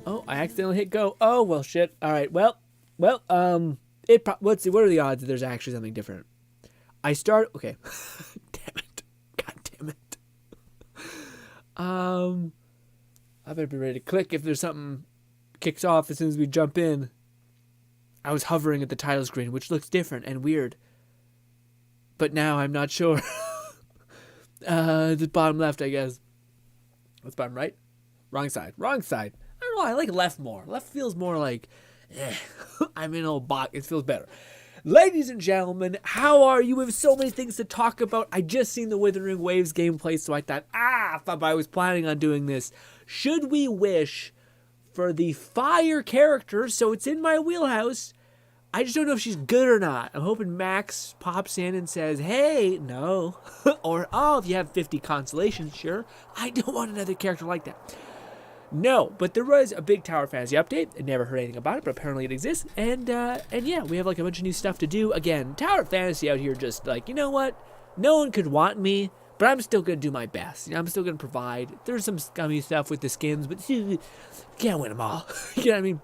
Oh, I accidentally hit go. Oh, well, shit. All right. Well, let's see. What are the odds that there's actually something different? Okay. Damn it. God damn it. I better be ready to click if there's something kicks off as soon as we jump in. I was hovering at the title screen, which looks different and weird. But now I'm not sure. The bottom left, I guess. What's bottom right? Wrong side. Wrong side. I don't know. I like left more. Left feels more like, I'm in a little box. It feels better. Ladies and gentlemen, how are you? We have so many things to talk about. I just seen the Wuthering Waves gameplay, so I thought, if I was planning on doing this, should we wish for the fire character? So it's in my wheelhouse. I just don't know if she's good or not. I'm hoping Max pops in and says, hey, no. Or, if you have 50 consolations, sure. I don't want another character like that. No, but there was a big Tower Fantasy update. I never heard anything about it, but apparently it exists. And yeah, we have like a bunch of new stuff to do. Again, Tower Fantasy out here just like, you know what? No one could want me, but I'm still going to do my best. I'm still going to provide. There's some scummy stuff with the skins, but you can't win them all. You know what I mean?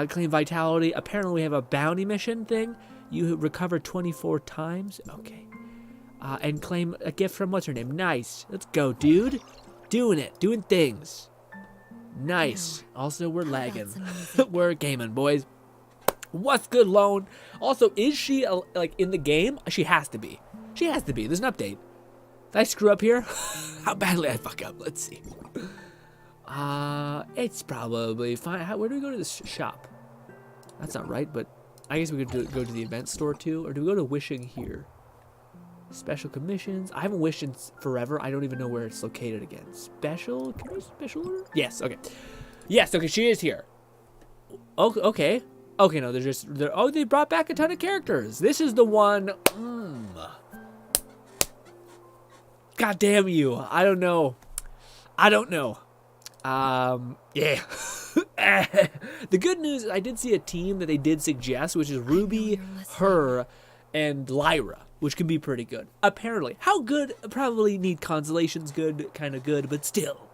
Claim Vitality. Apparently we have a bounty mission thing. You recover 24 times. Okay. And claim a gift from what's her name? Nice. Let's go, dude. Doing it. Doing things. Nice. Also, we're lagging. We're gaming, boys. What's good, Lone? Also, is she like in the game? She has to be. She has to be. There's an update. Did I screw up here? How badly I fuck up? Let's see. It's probably fine. Where do we go to this shop? That's not right, but I guess we could go to the event store too, or do we go to wishing here? Special commissions. I haven't wished in forever. I don't even know where it's located again. Special? Can we special order? Yes. Okay. Yes. Okay. She is here. Okay. Okay. No, they brought back a ton of characters. This is the one. God damn you. I don't know. Yeah. The good news is I did see a team that they did suggest, which is Ruby, her, and Lyra, which can be pretty good. Apparently. How good? Probably need consolations good, kind of good, but still.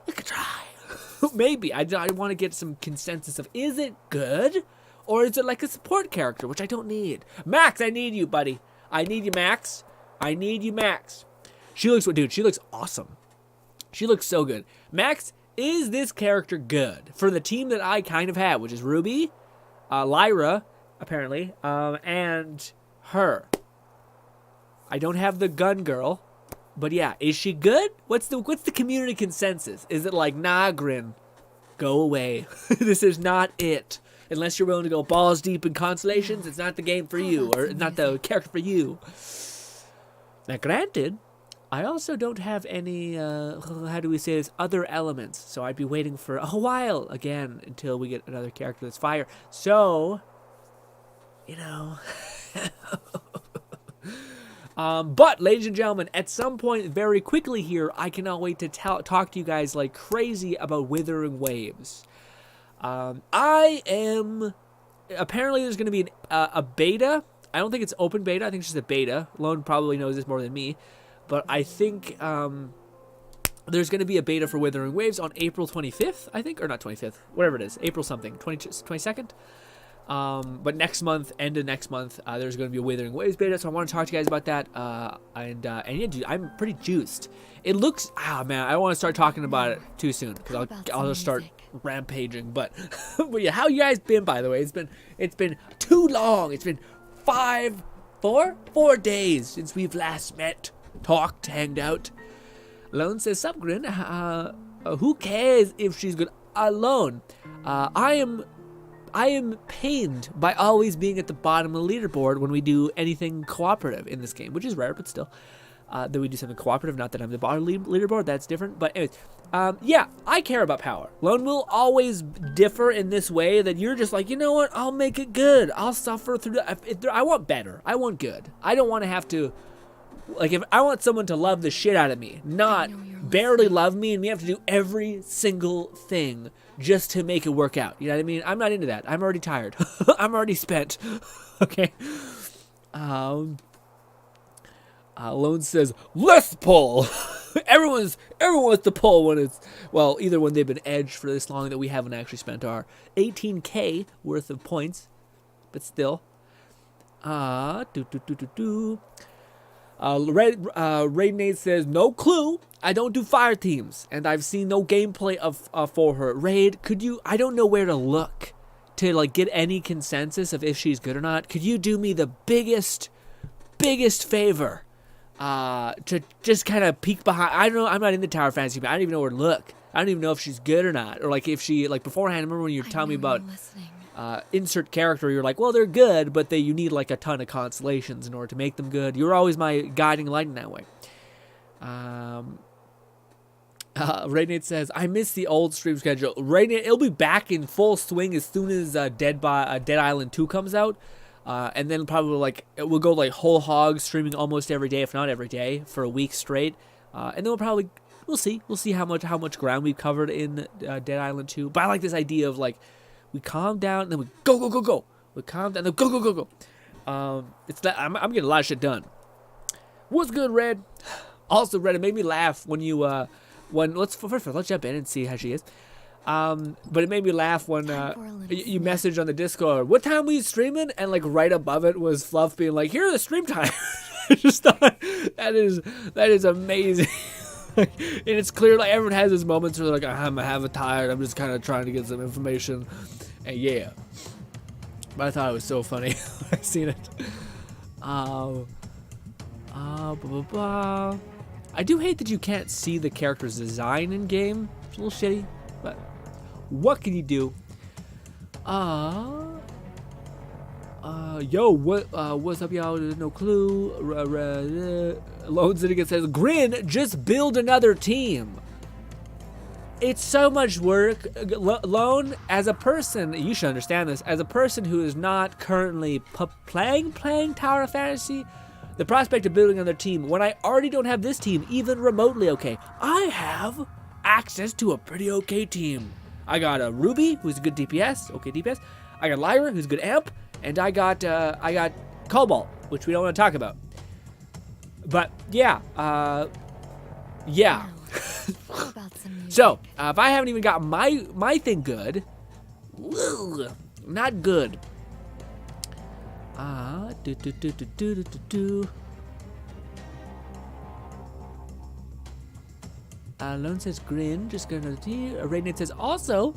You could try. Maybe. I want to get some consensus of, is it good? Or is it like a support character, which I don't need? Max, I need you, buddy. I need you, Max. I need you, Max. She looks awesome. She looks so good. Max, is this character good? For the team that I kind of have, which is Ruby, Lyra, apparently, and her. I don't have the gun girl, but yeah, is she good? What's the community consensus? Is it like, nah, GRINN, go away. This is not it. Unless you're willing to go balls deep in consolations, it's not the game for you, or not the character for you. Now, granted, I also don't have any, how do we say this, other elements. So I'd be waiting for a while, again, until we get another character that's fire. So, you know. But, ladies and gentlemen, at some point very quickly here, I cannot wait to talk to you guys like crazy about Wuthering Waves. Apparently there's going to be a beta. I don't think it's open beta. I think it's just a beta. Lone probably knows this more than me. But I think there's going to be a beta for Wuthering Waves on April 25th, I think. Or not 25th. Whatever it is. April something. 22nd? But next month, end of next month, there's going to be a Wuthering Waves beta. So I want to talk to you guys about that. And yeah, dude, I'm pretty juiced. It looks... man, I don't want to start talking about it too soon. Because I'll just start rampaging. But, but yeah, how you guys been, by the way? It's been too long. It's been 4 days since we've last met. Talked, hanged out. Lone says, sup, GRINN? Who cares if she's good? Alone. I am pained by always being at the bottom of the leaderboard when we do anything cooperative in this game, which is rare, but still. That we do something cooperative, not that I'm the bottom leaderboard, that's different. But anyways, yeah, I care about power. Lone will always differ in this way that you're just like, you know what, I'll make it good. I'll suffer through I want better. I want good. I don't want to have to, like, if I want someone to love the shit out of me, not barely love me and we have to do every single thing just to make it work out. You know what I mean? I'm not into that. I'm already tired. I'm already spent. Okay. Lone says, let's pull. Everyone wants to pull when it's, well, either when they've been edged for this long that we haven't actually spent our 18k worth of points, but still. Raid Nate says, no clue. I don't do fire teams, and I've seen no gameplay for her. Raid, I don't know where to look to like get any consensus of if she's good or not. Could you do me the biggest favor? To just kind of peek behind. I don't know. I'm not in the tower fantasy, but I don't even know where to look. I don't even know if she's good or not, or like if she like beforehand. I remember when you were telling me about insert character. You're like, well, they're good, but you need like a ton of constellations in order to make them good. You're always my guiding light in that way. Raynate says, I miss the old stream schedule. Raynate, it'll be back in full swing as soon as Dead Island 2 comes out. And then probably like we'll go like whole hog streaming almost every day, if not every day, for a week straight. And then we'll see how much ground we've covered in Dead Island 2. But I like this idea of like we calm down and then we go. We calm down, then go. It's that I'm getting a lot of shit done. What's good, Red? Also, Red, it made me laugh when you let's jump in and see how she is. But it made me laugh when you messaged on the Discord, what time were you streaming? And like right above it was Fluff being like, here are the stream time. I just thought that is amazing. And it's clear like everyone has these moments where they're like, I'm half tired, I'm just kind of trying to get some information. And yeah. But I thought it was so funny. I seen it. I do hate that you can't see the character's design in game. It's a little shitty, but what can you do? What's up, y'all? There's no clue. Lone Syndicate says, GRINN, just build another team. It's so much work. Lone, as a person, you should understand this, as a person who is not currently playing Tower of Fantasy, the prospect of building another team, when I already don't have this team even remotely okay, I have access to a pretty okay team. I got a Ruby, who's a good DPS, okay DPS. I got Lyra, who's a good amp, and I got Cobalt, which we don't want to talk about. But yeah. So if I haven't even got my thing good, not good. Lone says GRINN, just gonna Raiden says also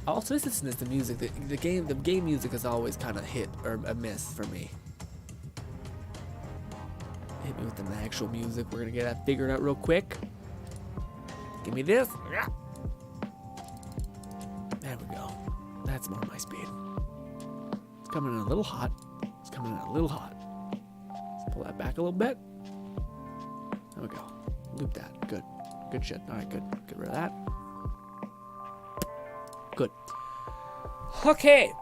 listen to the music. The game music is always kind of hit or a miss for me. Hit me with the actual music. We're gonna get that figured out real quick. Give me this. There we go. That's more my speed. It's coming in a little hot. Let's pull that back a little bit. There we go. Loop that. Good. Good shit. All right, good. Get rid of that. Good. Okay.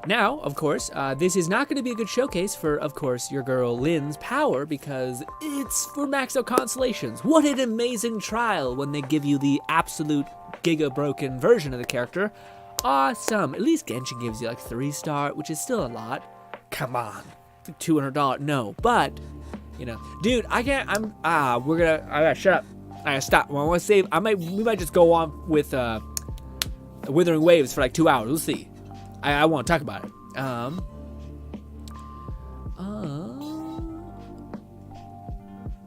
Now, of course, this is not going to be a good showcase for, of course, your girl Lynn's power because it's for maxed out constellations. What an amazing trial when they give you the absolute giga broken version of the character. Awesome. At least Genshin gives you like 3-star, which is still a lot. Come on. It's like $200. No, but, you know, dude, I can't, I gotta shut up. I gotta stop. Well, I want to save, we might just go on with, Wuthering Waves for like 2 hours. We'll see. I want to talk about it.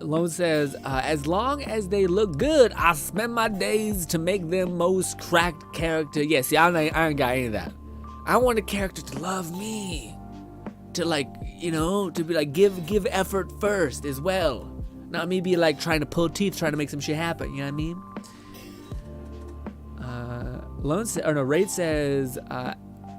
Lone says, as long as they look good, I spend my days to make them most cracked character. Yeah, see, I ain't got any of that. I want a character to love me. To like, you know, to be like, give effort first as well. Not me be like trying to pull teeth, trying to make some shit happen. You know what I mean? Raid says,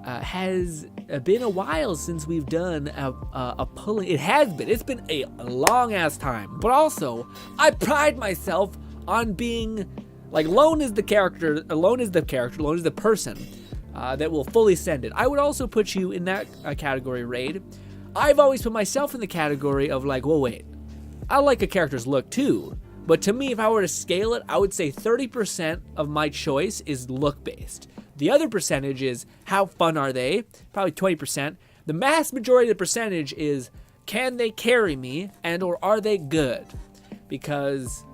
has been a while since we've done a pulling. It has been. It's been a long ass time. But also, I pride myself on being like Lone is the character. Lone is the person that will fully send it. I would also put you in that category, Raid. I've always put myself in the category of like, well, wait. I like a character's look too. But to me, if I were to scale it, I would say 30% of my choice is look based. The other percentage is how fun are they? Probably 20%. The vast majority of the percentage is can they carry me and or are they good? because,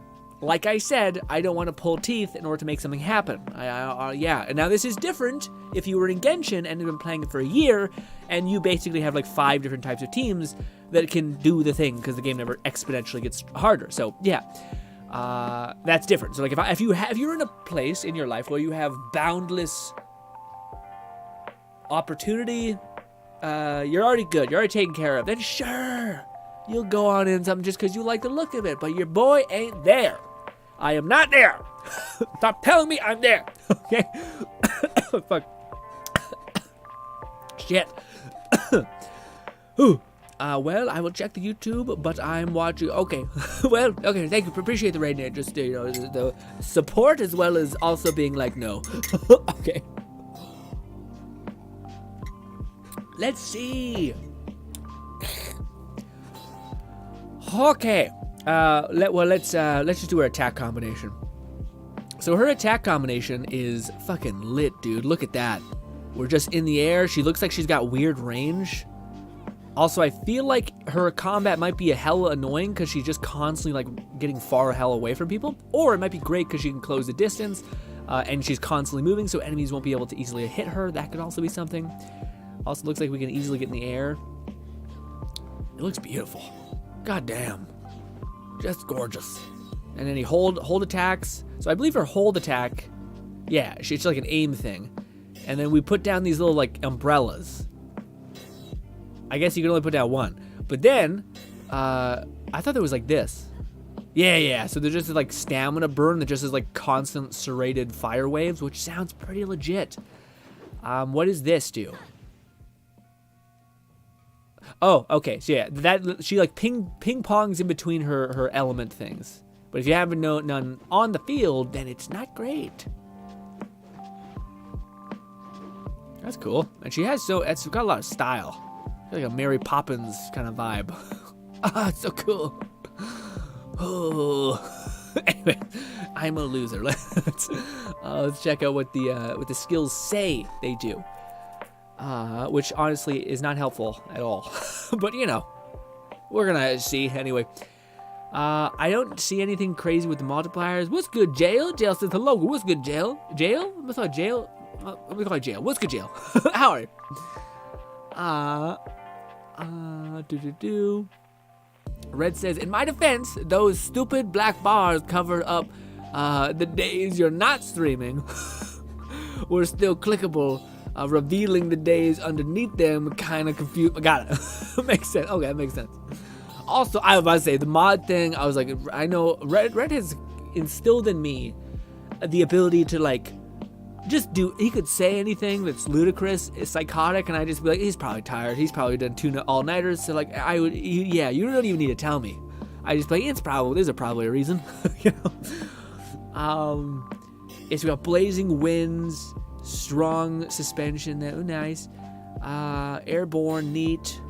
like I said, I don't want to pull teeth in order to make something happen. Yeah, and now this is different if you were in Genshin and have been playing it for a year, and you basically have like 5 different types of teams that can do the thing, because the game never exponentially gets harder. So yeah, that's different. So like if you're in a place in your life where you have boundless opportunity, you're already good, you're already taken care of, then sure, you'll go on in something just because you like the look of it, but your boy ain't there. I am not there. Stop telling me I'm there. Okay? Fuck. Shit. Well, I will check the YouTube, but I'm watching. Okay. Well, okay, thank you. Appreciate the rating. Just, the support as well as also being like, no. Okay. Let's see. Okay. Let's just do her attack combination. So her attack combination is fucking lit, dude. Look at that. We're just in the air. She looks like she's got weird range. Also, I feel like her combat might be a hella annoying because she's just constantly like getting far hell away from people. Or it might be great because she can close the distance, and she's constantly moving, so enemies won't be able to easily hit her. That could also be something. Also looks like we can easily get in the air. It looks beautiful. God damn. Just gorgeous. And then he hold attacks. So I believe her hold attack, yeah, it's like an aim thing. And then we put down these little like umbrellas. I guess you can only put down one. But then, I thought there was like this. Yeah. So there's just like stamina burn that just is like constant serrated fire waves, which sounds pretty legit. What does this do? Oh, okay. So yeah, that she like ping pongs in between her element things. But if you have none on the field, then it's not great. That's cool. And it's got a lot of style. Like a Mary Poppins kind of vibe. It's so cool. Oh. Anyway, I'm a loser. Let's check out what the skills say they do. Which honestly is not helpful at all. But we're gonna see anyway. I don't see anything crazy with the multipliers. What's good, Jail? Jail says hello. What's good, Jail? Jail? What's up, Jail? Let me call you Jail. What's good, Jail? How are you? Red says, in my defense, those stupid black bars covered up the days you're not streaming were still clickable. Revealing the days underneath them kind of confused. Got it. Makes sense. Okay, that makes sense. Also, I was about to say, the mod thing, I was like, I know Red has instilled in me the ability to like, he could say anything that's ludicrous, is psychotic, and I just be like, he's probably tired. He's probably done 2 all-nighters. So like, you don't even need to tell me. I just be like, there's probably a reason. It's got blazing winds, strong suspension. Nice. Airborne, neat.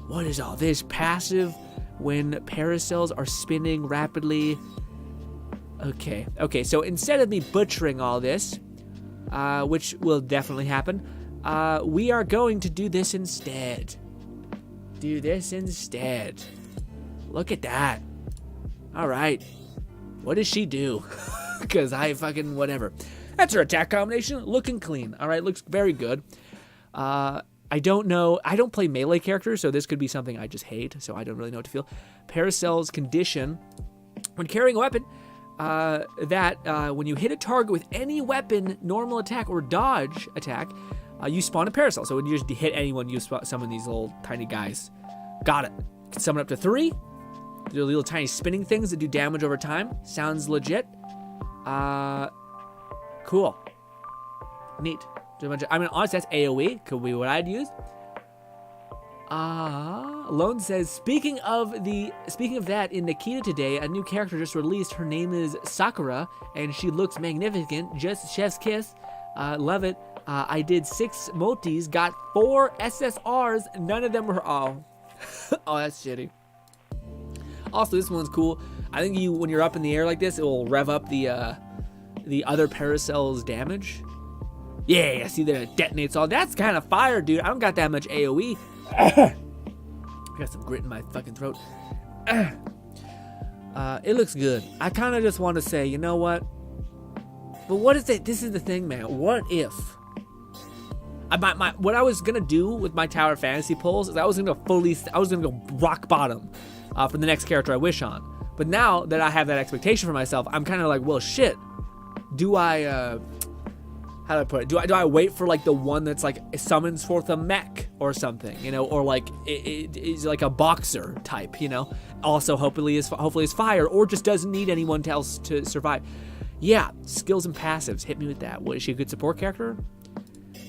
What is all this? Passive when paracells are spinning rapidly. Okay, so instead of me butchering all this, which will definitely happen, we are going to do this instead. Look at that. Alright. What does she do? Because I fucking whatever. That's her attack combination. Looking clean. Alright, looks very good. I don't know. I don't play melee characters, so this could be something I just hate, so I don't really know what to feel. Paracell's condition. When carrying a weapon, when you hit a target with any weapon, normal attack, or dodge attack, you spawn a paracell. So when you just hit anyone, you summon these little tiny guys. Got it. You can summon up to 3. They're little tiny spinning things that do damage over time. Sounds legit. Cool. Neat. I mean, honestly, that's AoE. Could be what I'd use. Lone says, speaking of that, in Nikita today, a new character just released. Her name is Sakura, and she looks magnificent. Just chef's kiss. Love it. I did 6 multis, got 4 SSRs. None of them were oh, that's shitty. Also, this one's cool. I think when you're up in the air like this, it will rev up the other paracell's damage. Yeah, see that it detonates all. That's kind of fire, dude. I don't got that much AoE. I got some grit in my fucking throat. It looks good. I kind of just want to say, you know what? But what is it? This is the thing, man. What if? What I was gonna do with my Tower Fantasy pulls is I was gonna go rock bottom for the next character I wish on. But now that I have that expectation for myself, I'm kind of like, well, shit. Do I? How do I put it? Do I wait for like the one that's like summons forth a mech or something, you know, or like it is like a boxer type, you know? Also, hopefully is fire, or just doesn't need anyone else to survive. Yeah, skills and passives. Hit me with that. What, is she a good support character?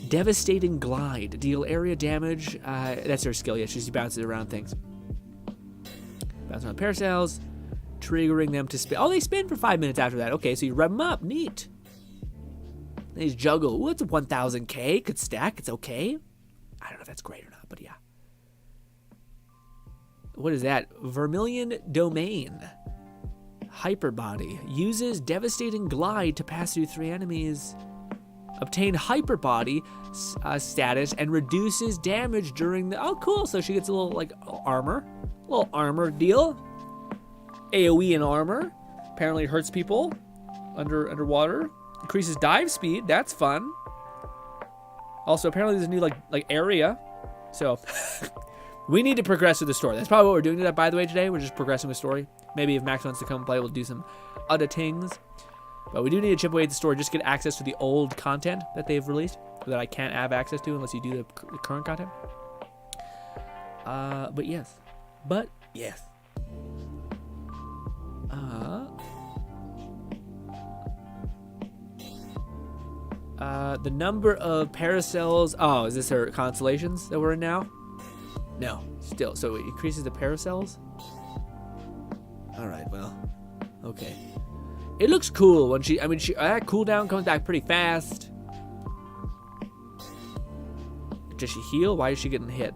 Devastating Glide. Deal area damage. That's her skill. Yeah, she bounces around things. Bounce around parasails, triggering them to spin. Oh, they spin for 5 minutes after that. Okay, so you rev them up. Neat. They juggle. Ooh, it's a 1000k. Could stack. It's okay. I don't know if that's great or not, but yeah. What is that? Vermilion Domain. Hyper Body. Uses Devastating Glide to pass through 3 enemies. Obtain Hyper Body status and reduces damage during the... Oh, cool. So she gets a little, like, armor. A little armor deal. AoE and armor. Apparently it hurts people underwater. Increases dive speed. That's fun. Also, apparently there's a new, like area. So... We need to progress with the story. That's probably what we're doing today, by the way, today. We're just progressing the story. Maybe if Max wants to come play, we'll do some other things. But we do need to chip away at the story, just get access to the old content that they've released, that I can't have access to unless you do the current content. But yes. The number of parasails. Oh, is this her constellations that we're in now? No, still. So it increases the parasails? Alright, well. Okay. It looks cool when that cooldown comes back pretty fast. Does she heal? Why is she getting hit?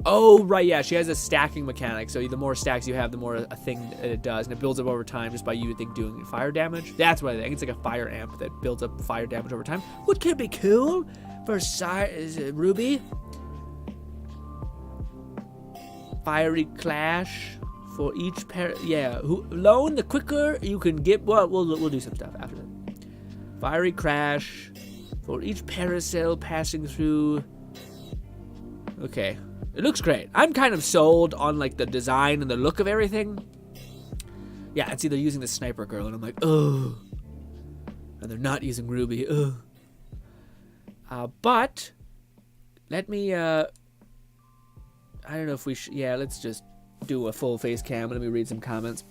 Oh, right, yeah. She has a stacking mechanic. So the more stacks you have, the more a thing that it does. And it builds up over time just by, you would think, doing fire damage. That's what I think. It's like a fire amp that builds up fire damage over time. What could be cool for Ruby? Fiery Clash for each pair. Yeah, loan, the quicker you can get. Well, we'll do some stuff after that. Fiery Crash for each parasail passing through. Okay, it looks great. I'm kind of sold on like the design and the look of everything. Yeah, and see they're using the sniper girl, and I'm like, oh, and they're not using Ruby. Ugh. But let me. I don't know if we should. Yeah, let's just do a full face cam. Let me read some comments.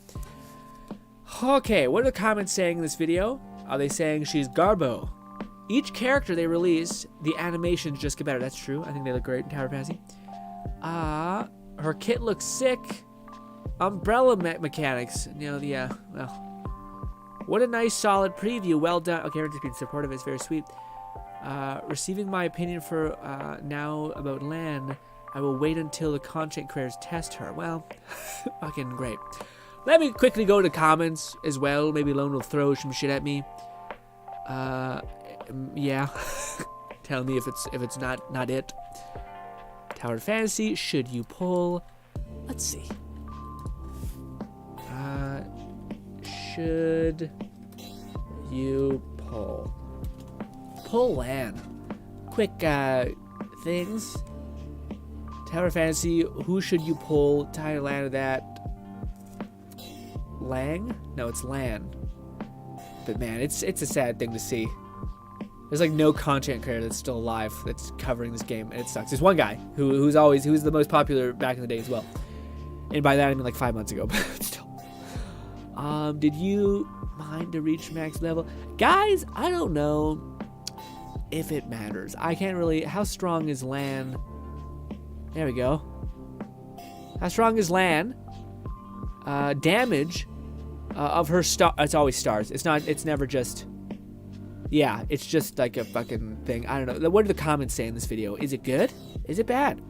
Okay, what are the comments saying in this video? Are they saying she's Garbo? Each character they release, the animations just get better. That's true. I think they look great in Tower Fantasy. Her kit looks sick. Umbrella mechanics. You know, yeah, well. What a nice, solid preview. Well done. Okay, we're just being supportive. It's very sweet. Receiving my opinion for now about Lan. I will wait until the content creators test her. Well, fucking great. Let me quickly go to comments as well. Maybe Lone will throw some shit at me. Yeah. Tell me if it's not it. Tower Fantasy, should you pull? Let's see. Should you pull? Pull Lan. Quick things. Tower Fantasy, who should you pull? Tie Lan to that. Lang? No, it's Lan. But man, it's a sad thing to see. There's like no content creator that's still alive that's covering this game, and it sucks. There's one guy who's the most popular back in the day as well. And by that I mean like 5 months ago, but still. Did you mind to reach max level? Guys, I don't know if it matters. I can't really. How strong is Lan? There we go. How strong is Lan? Damage of her star. It's always stars. It's not. It's never just. Yeah, it's just like a fucking thing. I don't know. What do the comments say in this video? Is it good? Is it bad?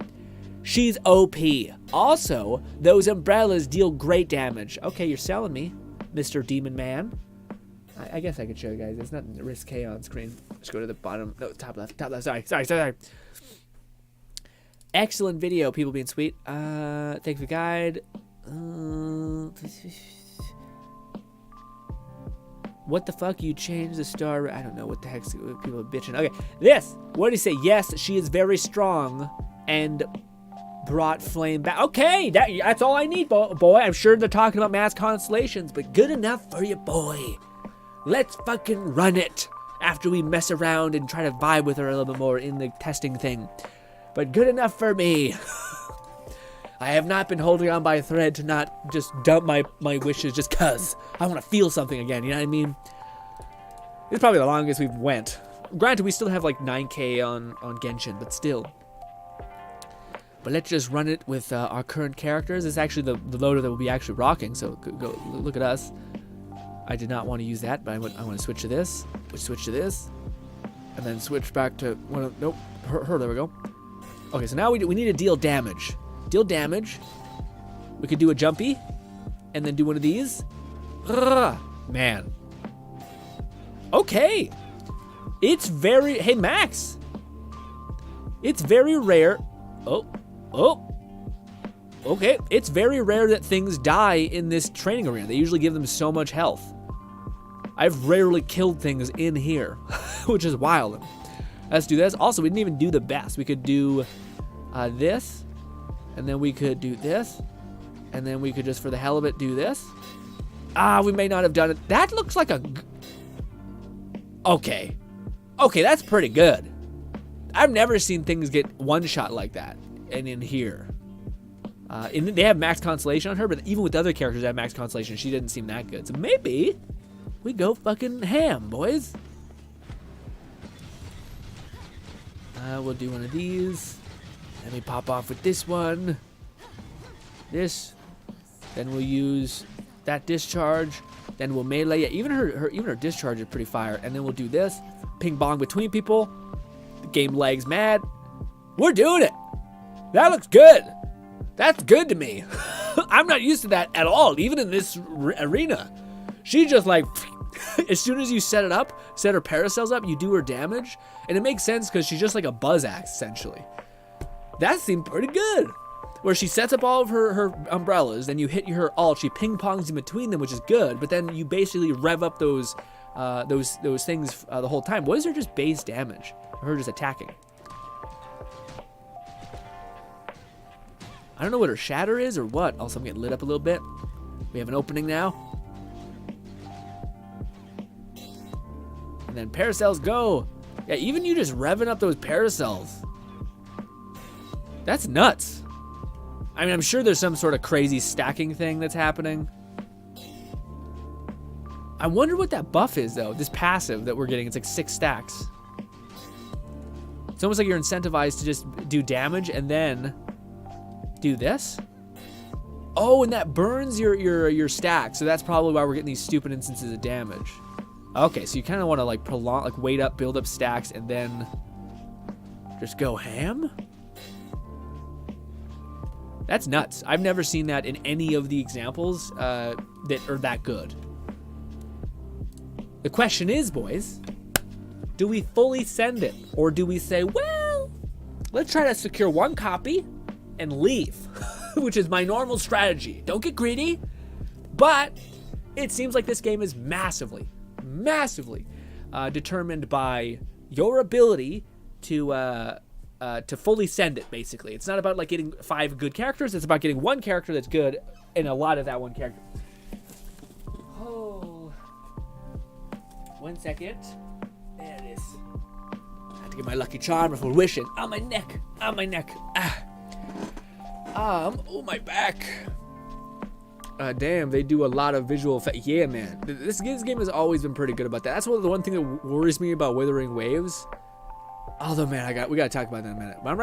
She's OP. Also, those umbrellas deal great damage. Okay, you're selling me, Mr. Demon Man. I guess I could show you guys. It's not risque on screen. Let's go to the bottom. No, top left. Top left. Sorry. Excellent video, people being sweet. Thanks for the guide. What the fuck? You changed the star? I don't know what the heck's people are bitching. Okay, this. What did he say? Yes, she is very strong and brought flame back. Okay, that's all I need, boy. I'm sure they're talking about mass constellations, but good enough for you, boy. Let's fucking run it after we mess around and try to vibe with her a little bit more in the testing thing. But good enough for me. I have not been holding on by a thread to not just dump my wishes just cuz. I want to feel something again, you know what I mean? It's probably the longest we've went. Granted, we still have like 9k on Genshin, but still. But let's just run it with our current characters. It's actually the loader that we'll be actually rocking, so go look at us. I did not want to use that, but I want to switch to this. Switch to this. And then switch back to one of, nope, her, there we go. Okay, so now we need to deal damage. Deal damage. We could do a jumpy, and then do one of these. Man. Okay. It's very, hey Max. It's very rare. Oh. Okay. It's very rare that things die in this training arena. They usually give them so much health. I've rarely killed things in here, which is wild. Let's do this. Also, we didn't even do the best. We could do this, and then we could do this, and then we could just, for the hell of it, do this. We may not have done it. That looks like a... Okay, that's pretty good. I've never seen things get one shot like that. And in here. They have max constellation on her, but even with the other characters that have max constellation, she didn't seem that good. So maybe we go fucking ham, boys. We'll do one of these. Let me pop off with this one. This. Then we'll use that discharge. Then we'll melee. Yeah, even her discharge is pretty fire. And then we'll do this. Ping pong between people. The game lags mad. We're doing it. That looks good. That's good to me. I'm not used to that at all, even in this arena. She just like, as soon as you set it up, set her paracels up, you do her damage. And it makes sense because she's just like a buzz axe, essentially. That seemed pretty good. Where she sets up all of her umbrellas, then you hit her ult, she ping pongs in between them, which is good, but then you basically rev up those things the whole time. What is her just base damage? Or her just attacking? I don't know what her shatter is or what. Also, I'm getting lit up a little bit. We have an opening now. And then paracels go. Yeah, even you just revving up those paracels. That's nuts. I mean, I'm sure there's some sort of crazy stacking thing that's happening. I wonder what that buff is, though. This passive that we're getting. It's like 6 stacks. It's almost like you're incentivized to just do damage and then... do this. Oh, and that burns your stack. So that's probably why we're getting these stupid instances of damage. Okay, so you kind of want to like prolong, like wait up, build up stacks, and then just go ham. That's nuts. I've never seen that in any of the examples that are that good. The question is, boys, do we fully send it, or do we say, well, let's try to secure one copy and leave, which is my normal strategy. Don't get greedy, but it seems like this game is massively determined by your ability to fully send it, basically. It's not about like getting 5 good characters, it's about getting one character that's good and a lot of that one character. Oh, 1 second. There it is. I have to get my lucky charm before wishing. On my neck. Oh, my back. Damn, they do a lot of visual effects. Yeah, man. This game has always been pretty good about that. That's the one thing that worries me about Wuthering Waves. Although, man, we gotta talk about that in a minute. But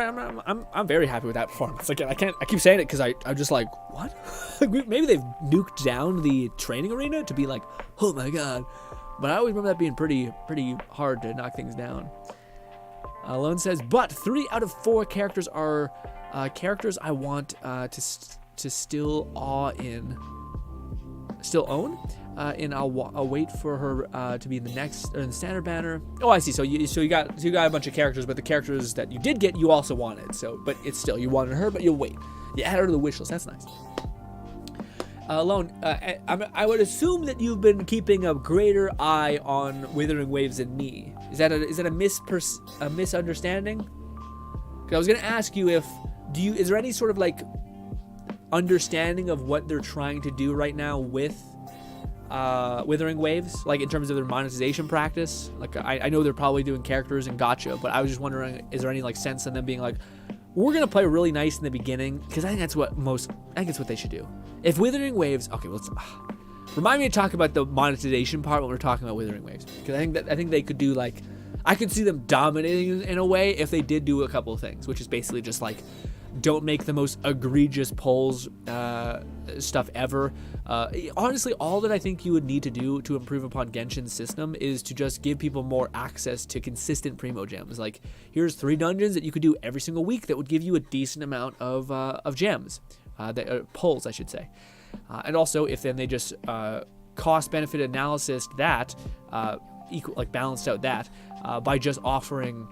I'm very happy with that performance. Like, I keep saying it because I'm just like, what? Like, maybe they've nuked down the training arena to be like, oh my god. But I always remember that being pretty hard to knock things down. Lone says, but 3 out of 4 characters are characters I want to still own. And I'll wait for her to be in the next, or in the standard banner. Oh, I see. So you got a bunch of characters, but the characters that you did get, you also wanted. So, but it's still, you wanted her, but you'll wait. You add her to the wish list. That's nice. alone, I would assume that you've been keeping a greater eye on Withering Waves than me. Is that a misunderstanding? Because I was gonna ask you is there any sort of like understanding of what they're trying to do right now with Withering Waves, like in terms of their monetization practice? Like I know they're probably doing characters and gacha, but I was just wondering, is there any like sense in them being like, we're gonna play really nice in the beginning? Because I think that's what they should do. If Withering Waves, okay, let's remind me to talk about the monetization part when we're talking about Withering Waves, because I think they could do like, I could see them dominating in a way if they did do a couple of things, which is basically just like, don't make the most egregious polls stuff ever. Honestly, all that I think you would need to do to improve upon Genshin's system is to just give people more access to consistent primo gems. Like, here's 3 dungeons that you could do every single week that would give you a decent amount of gems, polls, I should say. And also, if then they just cost-benefit analysis that, balanced out that by just offering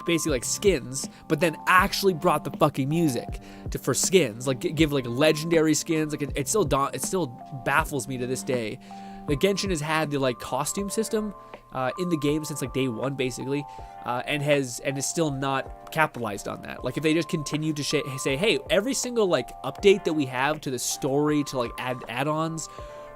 basically like skins, but then actually brought the fucking music for skins, like give like legendary skins. Like it still baffles me to this day that Genshin has had the like costume system in the game since like day 1 basically, and is still not capitalized on that. Like if they just continue to say, hey, every single like update that we have to the story to like add add-ons,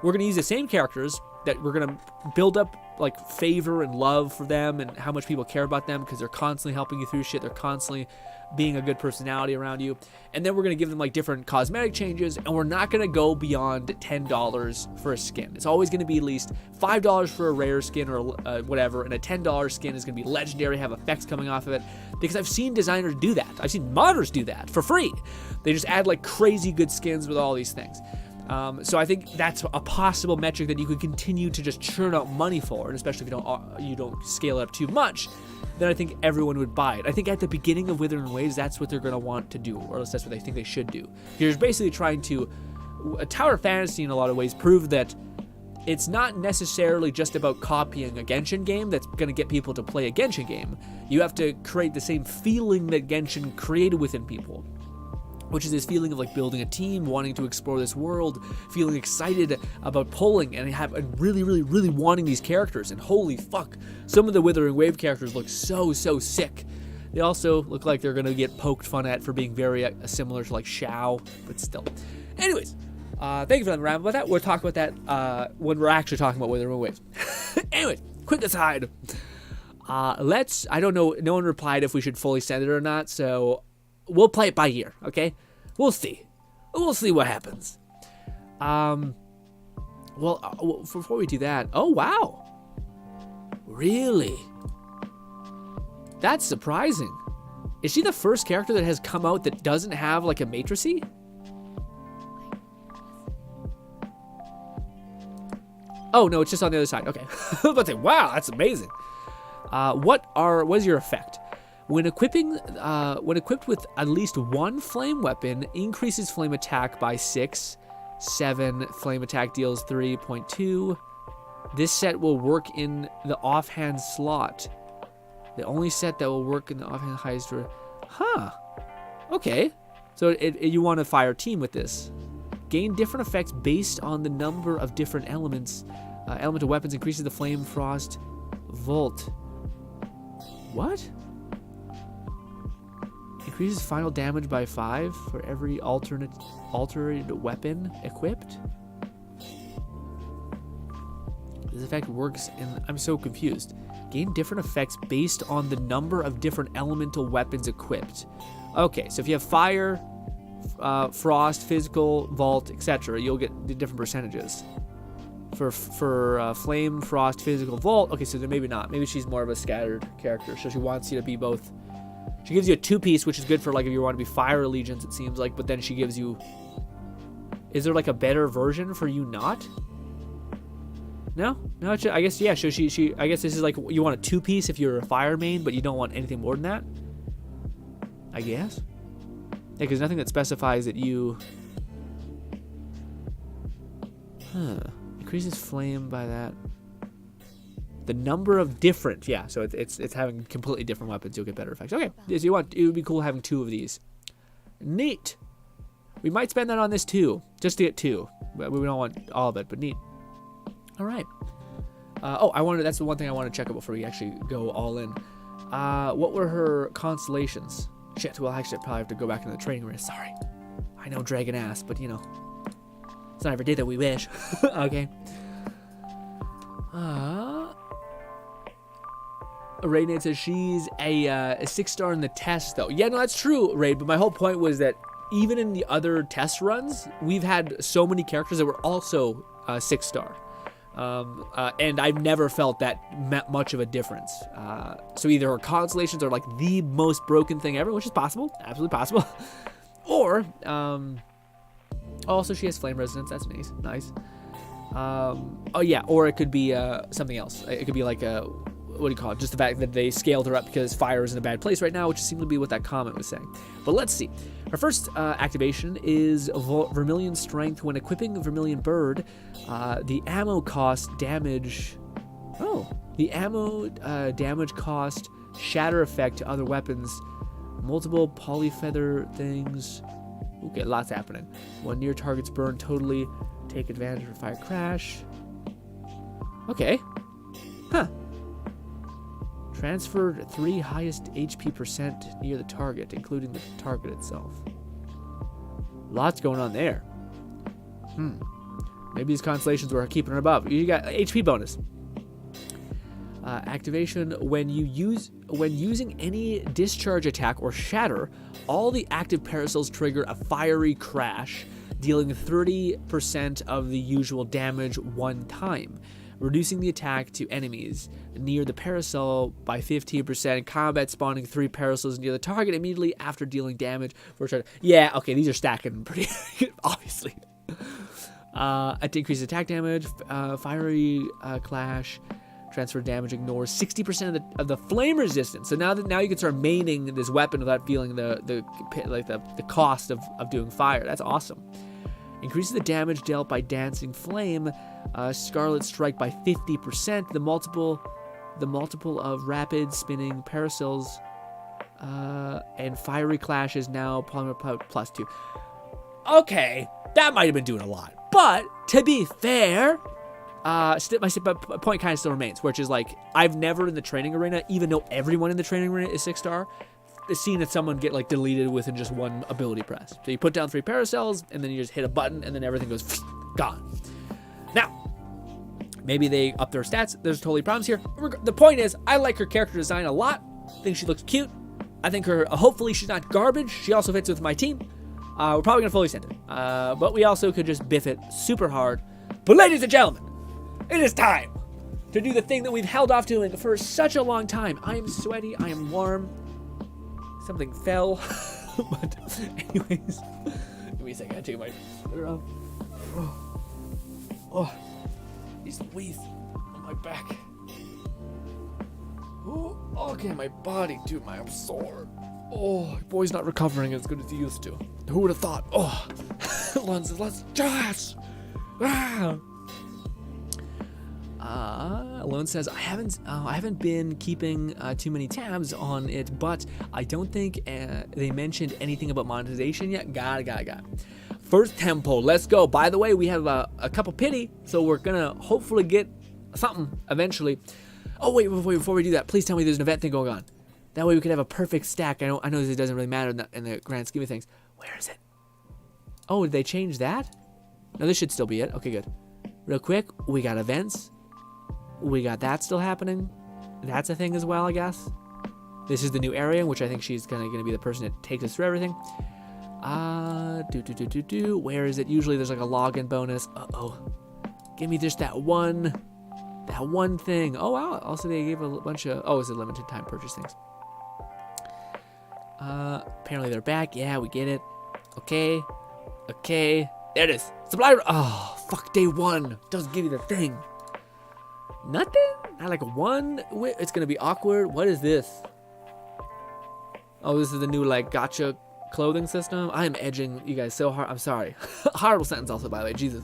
we're gonna use the same characters, that we're gonna build up like favor and love for them and how much people care about them because they're constantly helping you through shit, they're constantly being a good personality around you, and then we're gonna give them like different cosmetic changes, and we're not gonna go beyond $10 for a skin. It's always gonna be at least $5 for a rare skin or whatever, and a $10 skin is gonna be legendary, have effects coming off of it, because I've seen designers do that. I've seen modders do that for free. They just add like crazy good skins with all these things. So I think that's a possible metric that you could continue to just churn out money for, and especially if you don't scale it up too much, then I think everyone would buy it. I think at the beginning of Withering Waves, that's what they're going to want to do, or at least that's what they think they should do. You're basically trying to, Tower Fantasy in a lot of ways proved that it's not necessarily just about copying a Genshin game that's going to get people to play a Genshin game. You have to create the same feeling that Genshin created within people, which is this feeling of like building a team, wanting to explore this world, feeling excited about polling, and really, really, really wanting these characters. And holy fuck, some of the Withering Wave characters look so sick. They also look like they're gonna get poked fun at for being very similar to like Xiao, but still. Anyways, thank you for letting me ramble about that. We'll talk about that when we're actually talking about Withering Waves. Anyways, quick aside. I don't know, no one replied if we should fully send it or not, so we'll play it by ear, okay? We'll see. We'll see what happens. Well, before we do that, oh wow, really? That's surprising. Is she the first character that has come out that doesn't have like a matricy? Oh no, it's just on the other side. Okay. I was about to say, wow, that's amazing. What is your effect? When equipped with at least 1 flame weapon, increases flame attack by 6. 7 flame attack deals 3.2. This set will work in the offhand slot. The only set that will work in the offhand highest. Huh. Okay. So you want to fire team with this. Gain different effects based on the number of different elements. Elemental weapons increases the flame frost volt. What? Increases final damage by 5 for every alternate weapon equipped. This effect works in... I'm so confused. Gain different effects based on the number of different elemental weapons equipped. Okay, so if you have fire, frost, physical, vault, etc., you'll get the different percentages. For flame, frost, physical, vault. Okay, so then maybe not. Maybe she's more of a scattered character, so she wants you to be both. She gives you a 2-piece, which is good for like if you want to be fire allegiance, it seems like. But then she gives you. Is there like a better version for you not? No, I guess yeah. So she. I guess this is like you want a 2-piece if you're a fire main, but you don't want anything more than that. I guess. Yeah, because nothing that specifies that you. Huh. Increases flame by that. The number of different, yeah. So it's having completely different weapons. You'll get better effects. Okay, so it would be cool having 2 of these. Neat. We might spend that on this too, just to get 2. But we don't want all of it, but neat. All right. That's the one thing I want to check out before we actually go all in. What were her constellations? Shit, well, actually, I probably have to go back into the training room. Sorry. I know dragon ass, but you know. It's not every day that we wish. Okay. Raid says she's a 6-star in the test, though. Yeah, no, that's true, Raid, but my whole point was that even in the other test runs, we've had so many characters that were also 6-star. And I've never felt that much of a difference. So either her constellations are like the most broken thing ever, which is possible, absolutely possible, or also she has flame resonance. That's nice. Oh yeah, or it could be something else. It could be like a, what do you call it? Just the fact that they scaled her up because fire is in a bad place right now, which seemed to be what that comment was saying. But let's see. Her first activation is Vermilion Strength. When equipping Vermilion Bird, the ammo cost damage... Oh. The ammo damage cost shatter effect to other weapons. Multiple polyfeather things. Okay, lots happening. When near targets burn totally, take advantage of a fire crash. Okay. Huh. Transferred 3 highest HP percent near the target, including the target itself. Lots going on there. Maybe these constellations were keeping her above. You got HP bonus. Activation: when using any discharge attack or shatter, all the active parasols trigger a fiery crash, dealing 30% of the usual damage one time, reducing the attack to enemies near the parasol by 15%. Combat spawning 3 parasols near the target immediately after dealing damage for a charge. Yeah, okay, these are stacking pretty obviously. It increases attack damage, fiery clash, transfer damage ignores 60% of the flame resistance. So now you can start maining this weapon without feeling the cost of doing fire. That's awesome. Increases the damage dealt by dancing flame, Scarlet Strike by 50%. The multiple of rapid spinning parasols and fiery clash is now polymer plus 2. Okay, that might have been doing a lot, but to be fair, my point kind of still remains, which is like, I've never in the training arena, even though everyone in the training arena is 6-star, seen that someone get like deleted within just one ability press. So you put down 3 parasols, and then you just hit a button, and then everything goes gone. Now, maybe they up their stats. There's totally problems here. The point is, I like her character design a lot. I think she looks cute. I think hopefully she's not garbage. She also fits with my team. We're probably gonna fully send it, but we also could just biff it super hard. But ladies and gentlemen, it is time to do the thing that we've held off doing for such a long time. I am sweaty. I am warm. Something fell. But anyways, give me a second. I take my sweater off. Oh, these weights on my back. Oh, okay, my body, dude, I'm sore. Oh, boy's not recovering as good as he used to. Who would have thought? Oh, let's just. Alone says, I haven't been keeping too many tabs on it, but I don't think they mentioned anything about monetization yet. Got it. First tempo, let's go. By the way, we have a couple pity, so we're gonna hopefully get something eventually. Oh wait, before we do that, please tell me there's an event thing going on. That way we can have a perfect stack. I know it doesn't really matter in the grand scheme of things. Where is it? Oh, did they change that? No, this should still be it. Okay, good. Real quick, we got events. We got that still happening. That's a thing as well, I guess. This is the new area, which I think she's gonna be the person that takes us through everything. Where is it? Usually there's like a login bonus. Give me just that one thing. Oh wow. Also they gave a bunch of, it's a limited time purchase things. Apparently they're back. Yeah, we get it. Okay. There it is. Supply. Oh, fuck, day 1. Doesn't give you the thing. Nothing? Not like a 1? It's gonna be awkward. What is this? Oh, this is the new like gotcha clothing system. I am edging you guys so hard. I'm sorry. Horrible sentence also, by the way. Jesus.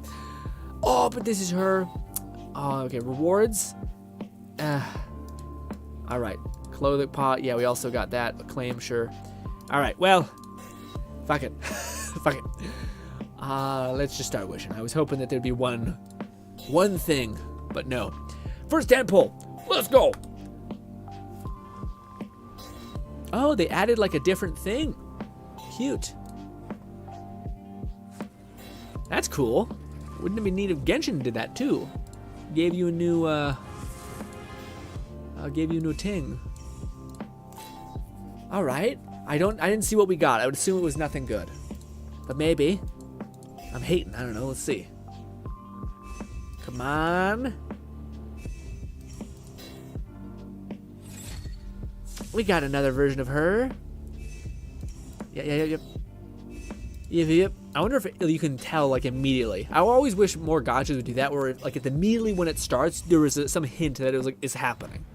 Oh, but this is her. Oh, okay. Rewards. All right. Clothing pot. Yeah, we also got that. Acclaim, sure. All right. Well, fuck it. Fuck it. Let's just start wishing. I was hoping that there'd be one thing, but no. First temple. Let's go. Oh, they added like a different thing. Cute. That's cool. Wouldn't it be neat if Genshin did that too? Gave you a new ting. All right. I didn't see what we got. I would assume it was nothing good, but maybe. I'm hating. I don't know. Let's see. Come on. We got another version of her. Yep. I wonder if you can tell like immediately. I always wish more gachas would do that, where like immediately when it starts, there was some hint that it was like it's happening.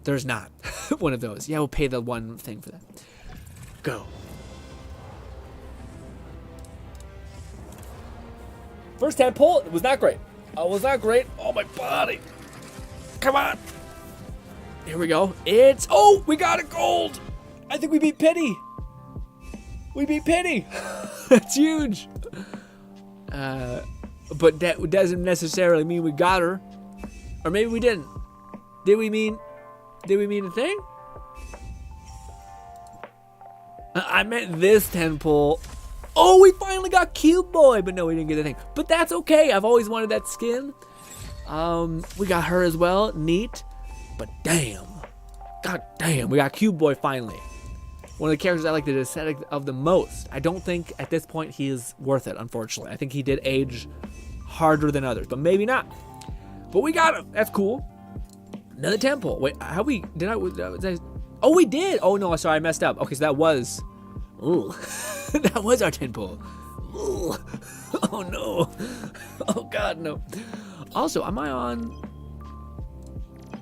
There's not one of those. Yeah, we'll pay the one thing for that. Go. First time pull, it was not great. Oh, my body. Come on. Here we go. We got a gold. I think we beat Penny. That's huge. But that doesn't necessarily mean we got her. Or maybe we didn't. Did we mean a thing? I meant this 10 pull. Oh, we finally got Cube Boy, but no, we didn't get anything. But that's okay. I've always wanted that skin. We got her as well. Neat. But damn. God damn, we got Cube Boy finally. One of the characters I like the aesthetic of the most. I don't think at this point he is worth it, unfortunately. I think he did age harder than others, but maybe not. But we got him. That's cool. Another temple. Wait, how we oh, we did. Oh no, sorry, I messed up. Okay, so that was that was our temple. Ooh. Oh no. Oh god, no. Also, am I on?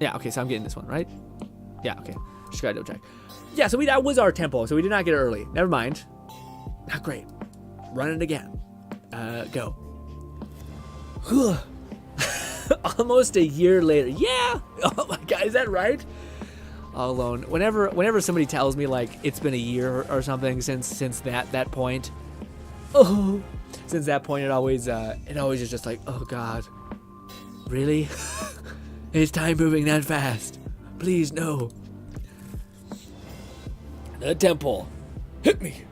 Yeah, okay, so I'm getting this one, right? Yeah, okay. Just gotta double check. Yeah, so that was our tempo, so we did not get it early. Never mind. Not great. Run it again. Go. Almost a year later. Yeah! Oh my god, is that right? All alone. Whenever somebody tells me like it's been a year or something since that point. Oh, since that point it always is just like, oh god. Really? Is time moving that fast? Please no. The temple. Hit me.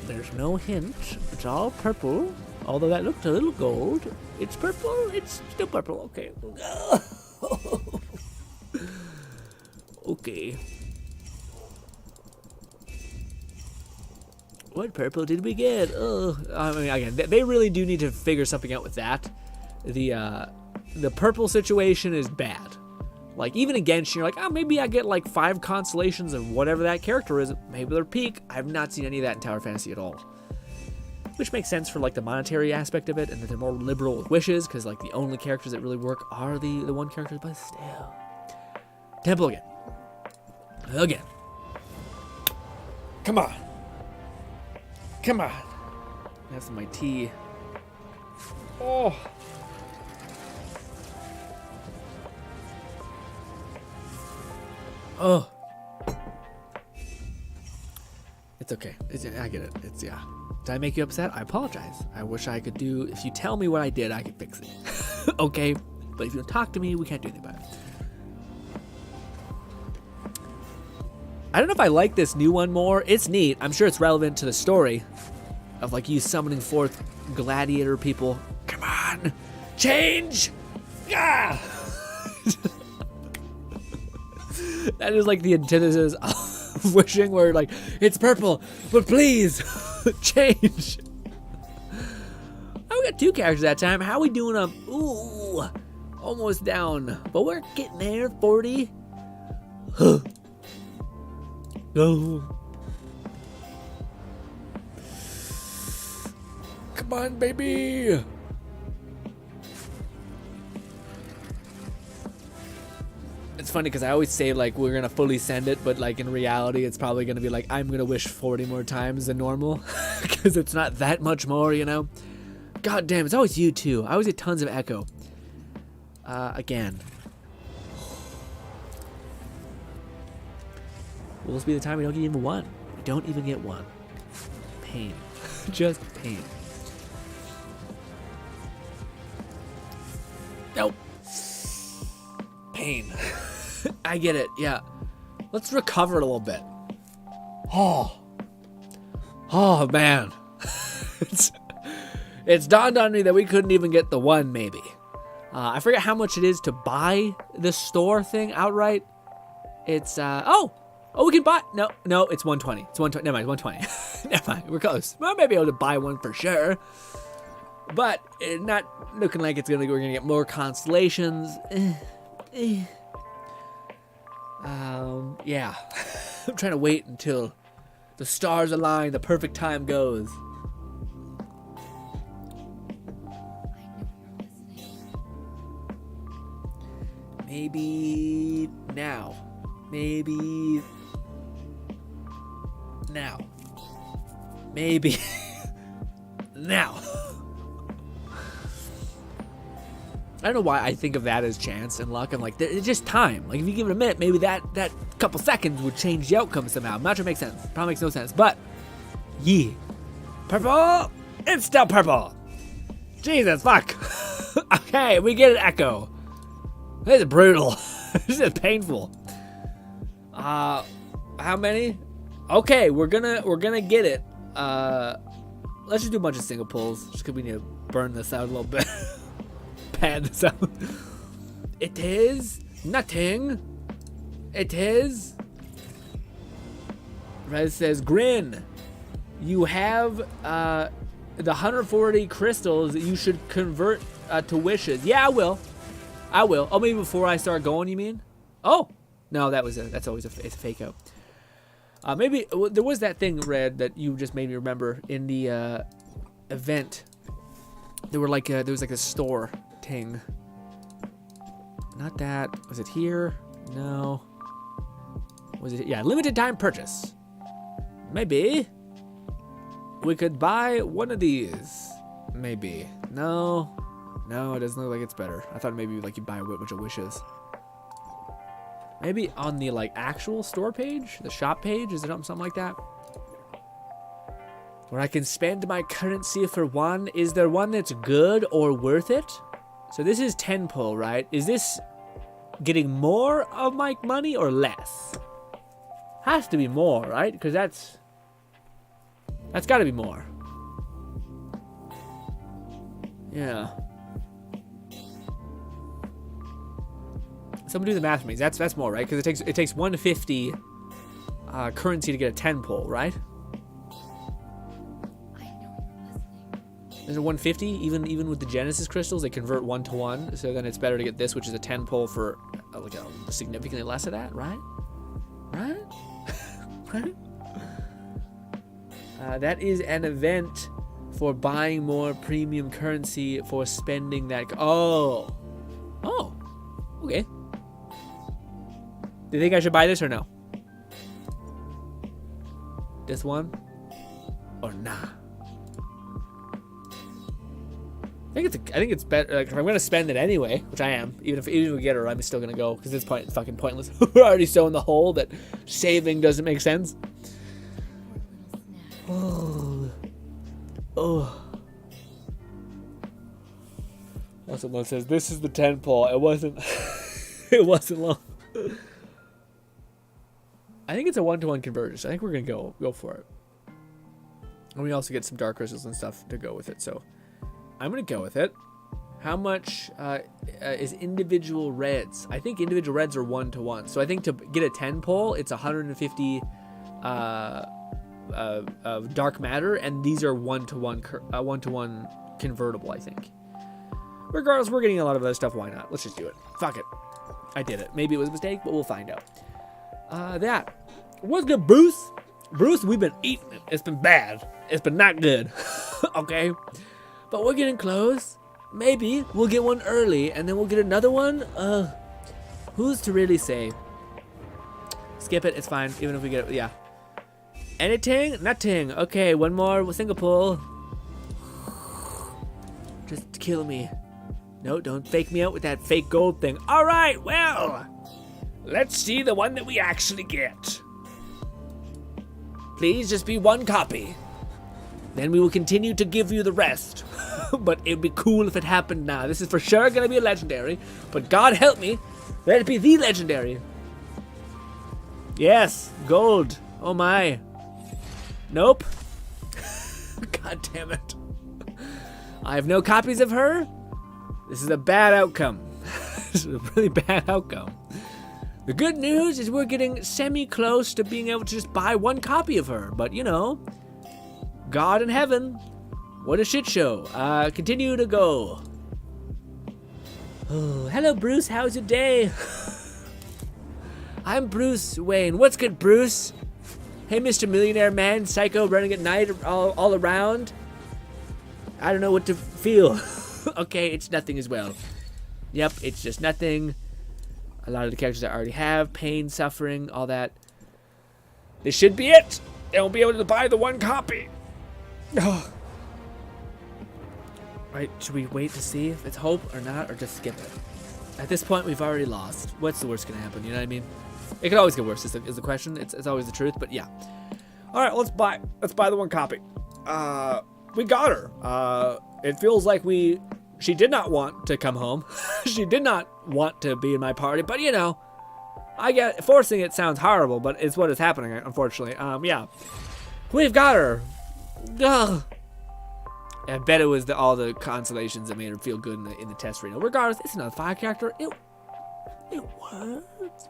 There's no hint. It's all purple. Although that looked a little gold. It's purple. It's still purple. Okay. Okay. What purple did we get? Oh, I mean, again, they really do need to figure something out with that. The purple situation is bad. Like, even against you're like, oh, maybe I get like 5 constellations of whatever that character is. Maybe they're peak. I've not seen any of that in Tower Fantasy at all. Which makes sense for like the monetary aspect of it, and that they're more liberal with wishes, because like the only characters that really work are the one characters, but still. Temple again. Again. Come on. Come on. Have some of my tea. Oh. Oh. It's okay. I get it. Yeah. Did I make you upset? I apologize. I wish I could do... If you tell me what I did, I could fix it. Okay? But if you don't talk to me, we can't do anything about it. I don't know if I like this new one more. It's neat. I'm sure it's relevant to the story of like you summoning forth gladiator people. Come on. Change! Ah! That is like the antithesis of wishing, where like, it's purple, but please, change. Oh, we got 2 characters that time. How are we doing up? Ooh, almost down. But we're getting there, 40. Go. Come on, baby. It's funny because I always say like we're gonna fully send it, but like in reality it's probably gonna be like I'm gonna wish 40 more times than normal because it's not that much more, you know. God damn, it's always you too. I always get tons of echo. Again. Will this be the time we don't get even 1? don't even get one. Pain. Just pain. Nope. Pain. I get it, yeah. Let's recover a little bit. Oh man. It's dawned on me that we couldn't even get the one, maybe. I forget how much it is to buy the store thing outright. It's, oh, we can buy, no, it's 120. It's 120, never mind, 120. Never mind, we're close. Well, maybe able to buy one for sure. But it's not looking like we're gonna get more constellations. Yeah. I'm trying to wait until the stars align, the perfect time goes. Maybe now. Maybe now. Maybe now. I don't know why I think of that as chance and luck. I'm like, it's just time. Like, if you give it a minute, maybe that couple seconds would change the outcome somehow. I'm not sure it makes sense. Probably makes no sense. But, yeah. Purple. It's still purple. Jesus, fuck. Okay, we get an echo. This is brutal. This is painful. How many? Okay, we're gonna get it. Let's just do a bunch of single pulls, just because we need to burn this out a little bit. Pad this out. It is nothing. It is. Red says, GRINN. You have the 140 crystals that you should convert to wishes. Yeah, I will. Oh, maybe before I start going, you mean? Oh, no, that's always it's a fake out. Maybe there was that thing, Red, that you just made me remember in the event. There was like a store thing. Not that. Was it here? No. Was it? Yeah, limited time purchase. Maybe we could buy one of these. Maybe. No, it doesn't look like it's better. I thought maybe like you buy a bunch of wishes. Maybe on the like actual store page, the shop page, is it something like that? Where I can spend my currency for one. Is there one that's good or worth it? So this is 10 pull, right? Is this getting more of my money or less? Has to be more, right? Because that's got to be more. Yeah. Someone do the math for me. That's more, right? Because it takes 150 currency to get a 10 pull, right? Is it 150? Even with the Genesis crystals, they convert 1 to 1. So then it's better to get this, which is a 10 pull for like a significantly less of that, right? Right? Right? That is an event for buying more premium currency for spending that. Oh, okay. Do you think I should buy this or no? This one or nah? I think it's better. Like, if I'm gonna spend it anyway, which I am, even if we get her, I'm still gonna go because it's fucking pointless. We're already so in the hole that saving doesn't make sense. Oh. Someone says this is the 10 pull. It wasn't. It wasn't long. I think it's a 1-to-1 convergence. I think we're gonna go for it. And we also get some dark crystals and stuff to go with it. So I'm gonna go with it. How much is individual reds? I think individual reds are 1-to-1. So I think to get a 10 pull, it's 150 dark matter, and these are 1-to-1 convertible. I think. Regardless, we're getting a lot of other stuff. Why not? Let's just do it. Fuck it. I did it. Maybe it was a mistake, but we'll find out. That was good, Bruce. Bruce, we've been eating it. It's been bad. It's been not good. Okay. But we're getting close. Maybe we'll get one early, and then we'll get another one. Who's to really say? Skip it. It's fine. Even if we get it. Yeah. Anything? Nothing. Okay, one more single pull. Just kill me. No, don't fake me out with that fake gold thing. All right, well, let's see the one that we actually get. Please just be one copy. Then we will continue to give you the rest. But it'd be cool if it happened now. This is for sure gonna be a legendary. But God help me, let it be the legendary. Yes, gold. Oh my. Nope. God damn it. I have no copies of her. This is a bad outcome. This is a really bad outcome. The good news is we're getting semi-close to being able to just buy one copy of her. But, you know, God in heaven, what a shit show. Continue to go. Oh, hello, Bruce. How's your day? I'm Bruce Wayne. What's good, Bruce? Hey, Mr. Millionaire Man, Psycho, running at night all around. I don't know what to feel. Okay, it's nothing as well. Yep, it's just nothing. A lot of the characters I already have. Pain, suffering, all that. This should be it. And we'll be able to buy the one copy. Oh. Right, should we wait to see if it's hope or not, or just skip it? At this point, we've already lost. What's the worst gonna happen, you know what I mean? It could always get worse, is the question. It's always the truth, but yeah. Alright, let's buy the one copy. We got her. It feels like she did not want to come home. She did not want to be in my party, but you know, I get forcing it sounds horrible, but it's what is happening, unfortunately. Yeah. We've got her. Ugh. I bet it was all the consolations that made her feel good in the test arena. Regardless, it's another fire character. It works.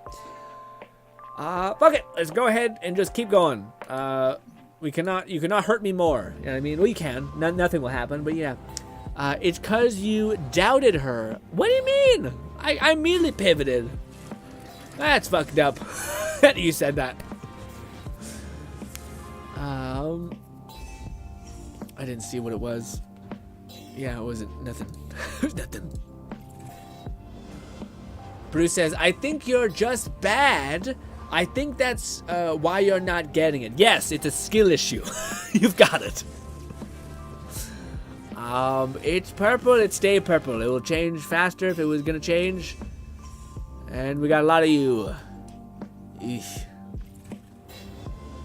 Fuck it. Let's go ahead and just keep going. You cannot hurt me more. You know what I mean? Well, you can. Nothing will happen, but yeah. It's cause you doubted her. What do you mean? I immediately pivoted. That's fucked up. That you said that. I didn't see what it was. Yeah, it wasn't nothing. It was nothing. Bruce says, I think you're just bad. I think that's why you're not getting it. Yes, it's a skill issue. You've got it. It's purple, it stay purple. It will change faster if it was gonna change. And we got a lot of you. Eesh.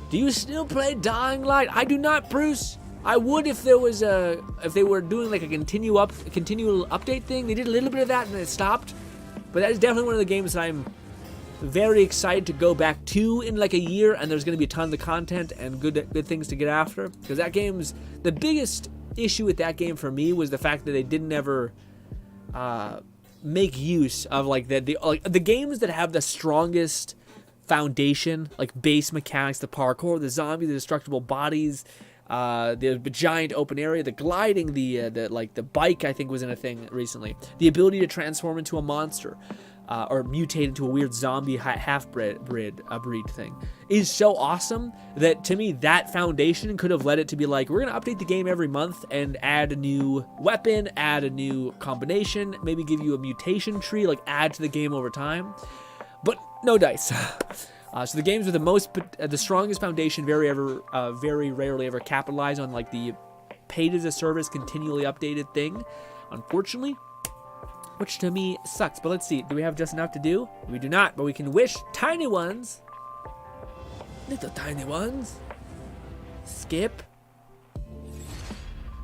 Do you still play Dying Light? I do not, Bruce. I would if there was if they were doing like a continual update thing. They did a little bit of that and it stopped. But that is definitely one of the games that I'm very excited to go back to in like a year, and there's going to be tons of content and good things to get after. Because that game's the biggest issue with that game for me was the fact that they didn't ever make use of like the games that have the strongest foundation, like base mechanics, the parkour, the zombie, the destructible bodies, the giant open area, the gliding, the bike I think was in a thing recently, the ability to transform into a monster. Or mutate into a weird zombie half-breed thing is so awesome that to me that foundation could have led it to be like, we're going to update the game every month and add a new weapon, add a new combination, maybe give you a mutation tree, like add to the game over time. But no dice. So the games with the strongest foundation very rarely ever capitalize on like the paid as a service continually updated thing, unfortunately. Which to me sucks, but let's see. Do we have just enough to do? We do not, but we can wish tiny ones. Little tiny ones. Skip.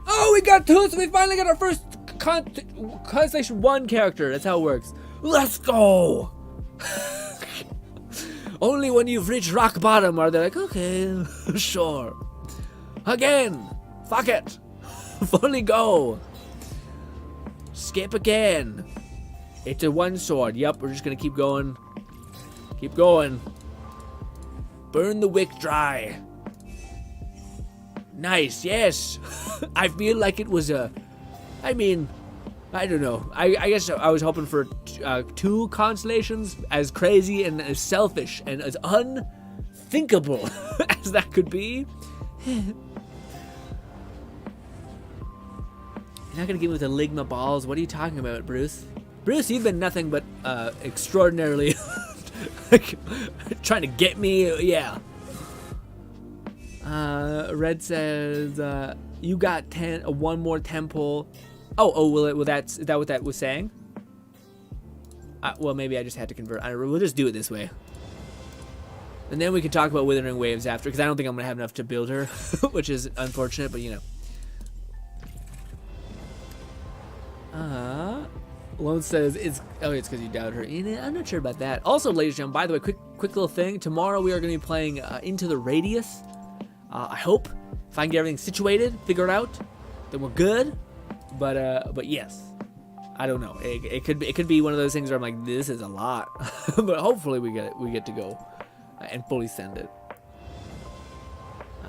Oh, we got two, so we finally got our first Constellation 1 character. That's how it works. Let's go. Only when you've reached rock bottom are they like, okay, sure. Again. Fuck it. Fully go. Skip again. It's a one sword. Yep, we're just gonna keep going. Keep going. Burn the wick dry. Nice, yes. I feel like it was I mean, I don't know. I guess I was hoping for two constellations, as crazy and as selfish and as unthinkable as that could be. You're not gonna give me with the Ligma balls. What are you talking about, Bruce? Bruce, you've been nothing but extraordinarily trying to get me. Yeah. Red says you got one more temple. Is that what that was saying? Well, maybe I just had to convert. We'll just do it this way. And then we can talk about Withering Waves after, because I don't think I'm going to have enough to build her, which is unfortunate, but you know. Lone says it's because you doubt her. I'm not sure about that. Also, ladies and gentlemen, by the way, quick little thing. Tomorrow we are going to be playing Into the Radius. I hope if I can get everything situated, figure it out, then we're good. But yes, I don't know. It could be one of those things where I'm like, this is a lot, but hopefully we get to go and fully send it.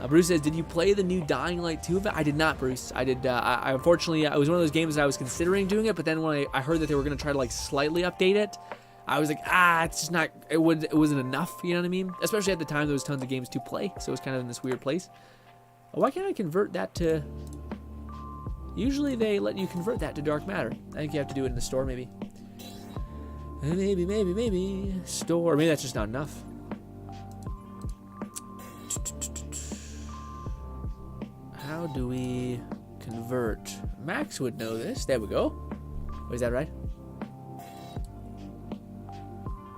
Bruce says, did you play the new Dying Light 2 event? I did not, Bruce. I did. I unfortunately, it was one of those games that I was considering doing it, but then when I heard that they were going to try to like slightly update it, I was like, it's just not, it wasn't enough, you know what I mean? Especially at the time, there was tons of games to play, so it was kind of in this weird place. Why can't I convert that to, usually they let you convert that to dark matter. I think you have to do it in the store, maybe. Maybe. Store, maybe that's just not enough. How do we convert? Max would know this. There we go. Oh, is that right?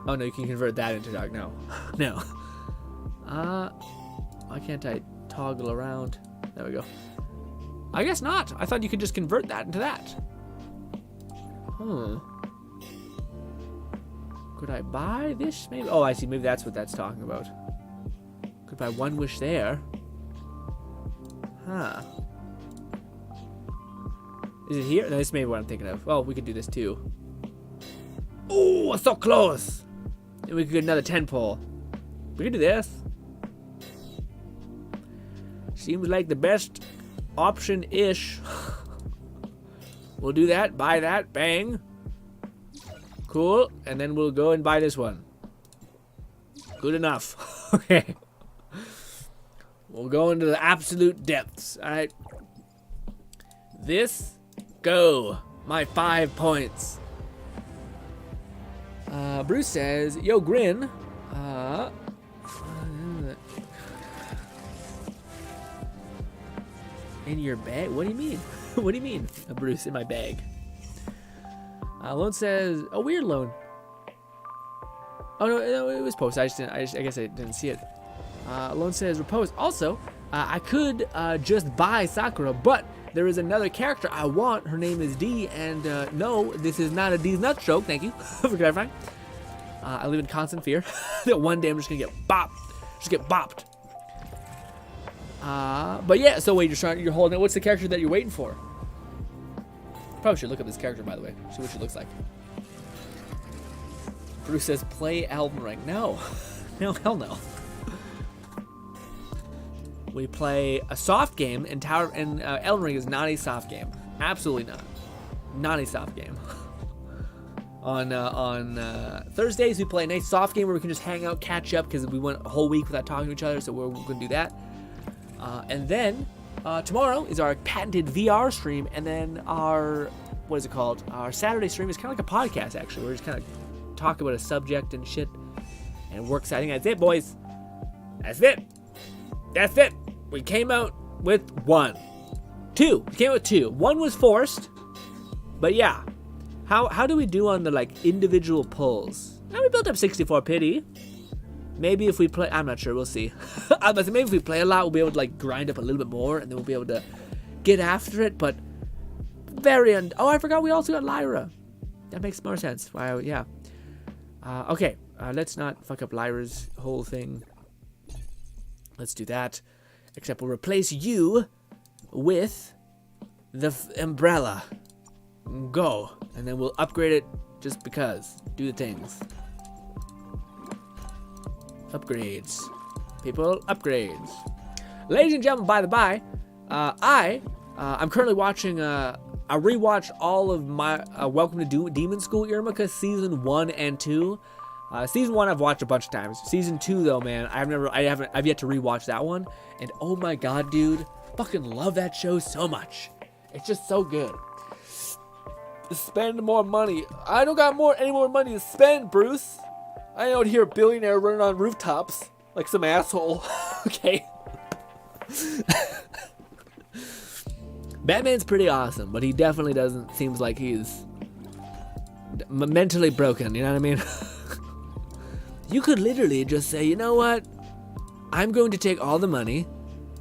Oh no, you can convert that into dark. No. No. Why can't I toggle around? There we go. I guess not. I thought you could just convert that into that. Could I buy this maybe? Oh, I see. Maybe that's what that's talking about. Could buy one wish there. Huh. Is it here? No, this may be what I'm thinking of. Well, we could do this too. Oh, so close. And we could get another 10 pull. We could do this. Seems like the best option-ish. We'll do that. Buy that. Bang. Cool. And then we'll go and buy this one. Good enough. Okay. We'll go into the absolute depths. All right. This. Go. My 5 points. Bruce says, yo, Grin. In your bag? What do you mean? What do you mean, Bruce, in my bag? Lone says, a weird loan. Oh, no, it was post. I guess I didn't see it. Lone says, repose. Also, I could just buy Sakura, but there is another character I want. Her name is D, and no, this is not a D's nut stroke. Thank you for clarifying. I live in constant fear that one day I'm just gonna get bopped. Just get bopped. But yeah, so wait, you're holding it. What's the character that you're waiting for? Probably should look up this character, by the way. See what she looks like. Bruce says, play Elden Ring. No. No, hell no. We play a soft game, and Elden Ring is not a soft game. Absolutely not. Not a soft game. On Thursdays, we play a nice soft game where we can just hang out, catch up, because we went a whole week without talking to each other, so we're going to do that. And then tomorrow is our patented VR stream, and then our, what is it called? Our Saturday stream is kind of like a podcast, actually. We're just kind of talk about a subject and shit, and we're exciting. That's it, boys. That's it. That's it. We came out with 1. 2. We came out with 2. 1 was forced, but yeah. How do we do on the like individual pulls? Now we built up 64 pity. Maybe if we play, I'm not sure. We'll see. Maybe if we play a lot, we'll be able to like grind up a little bit more, and then we'll be able to get after it. But oh, I forgot we also got Lyra. That makes more sense. Wow, yeah. Okay, let's not fuck up Lyra's whole thing. Let's do that. Except we'll replace you with the umbrella. Go. And then we'll upgrade it just because. Do the things. Upgrades. People, upgrades. Ladies and gentlemen, by the by, I'm currently watching, I rewatched all of my Welcome to Demon School Irmika season 1 and 2. Season 1 I've watched a bunch of times. Season 2 though, man, I've yet to rewatch that one. And oh my god, dude, fucking love that show so much. It's just so good. Spend more money. I don't got any more money to spend, Bruce. I ain't out here a billionaire running on rooftops like some asshole. Okay. Batman's pretty awesome, but he definitely seems like he's mentally broken, you know what I mean? You could literally just say, you know what? I'm going to take all the money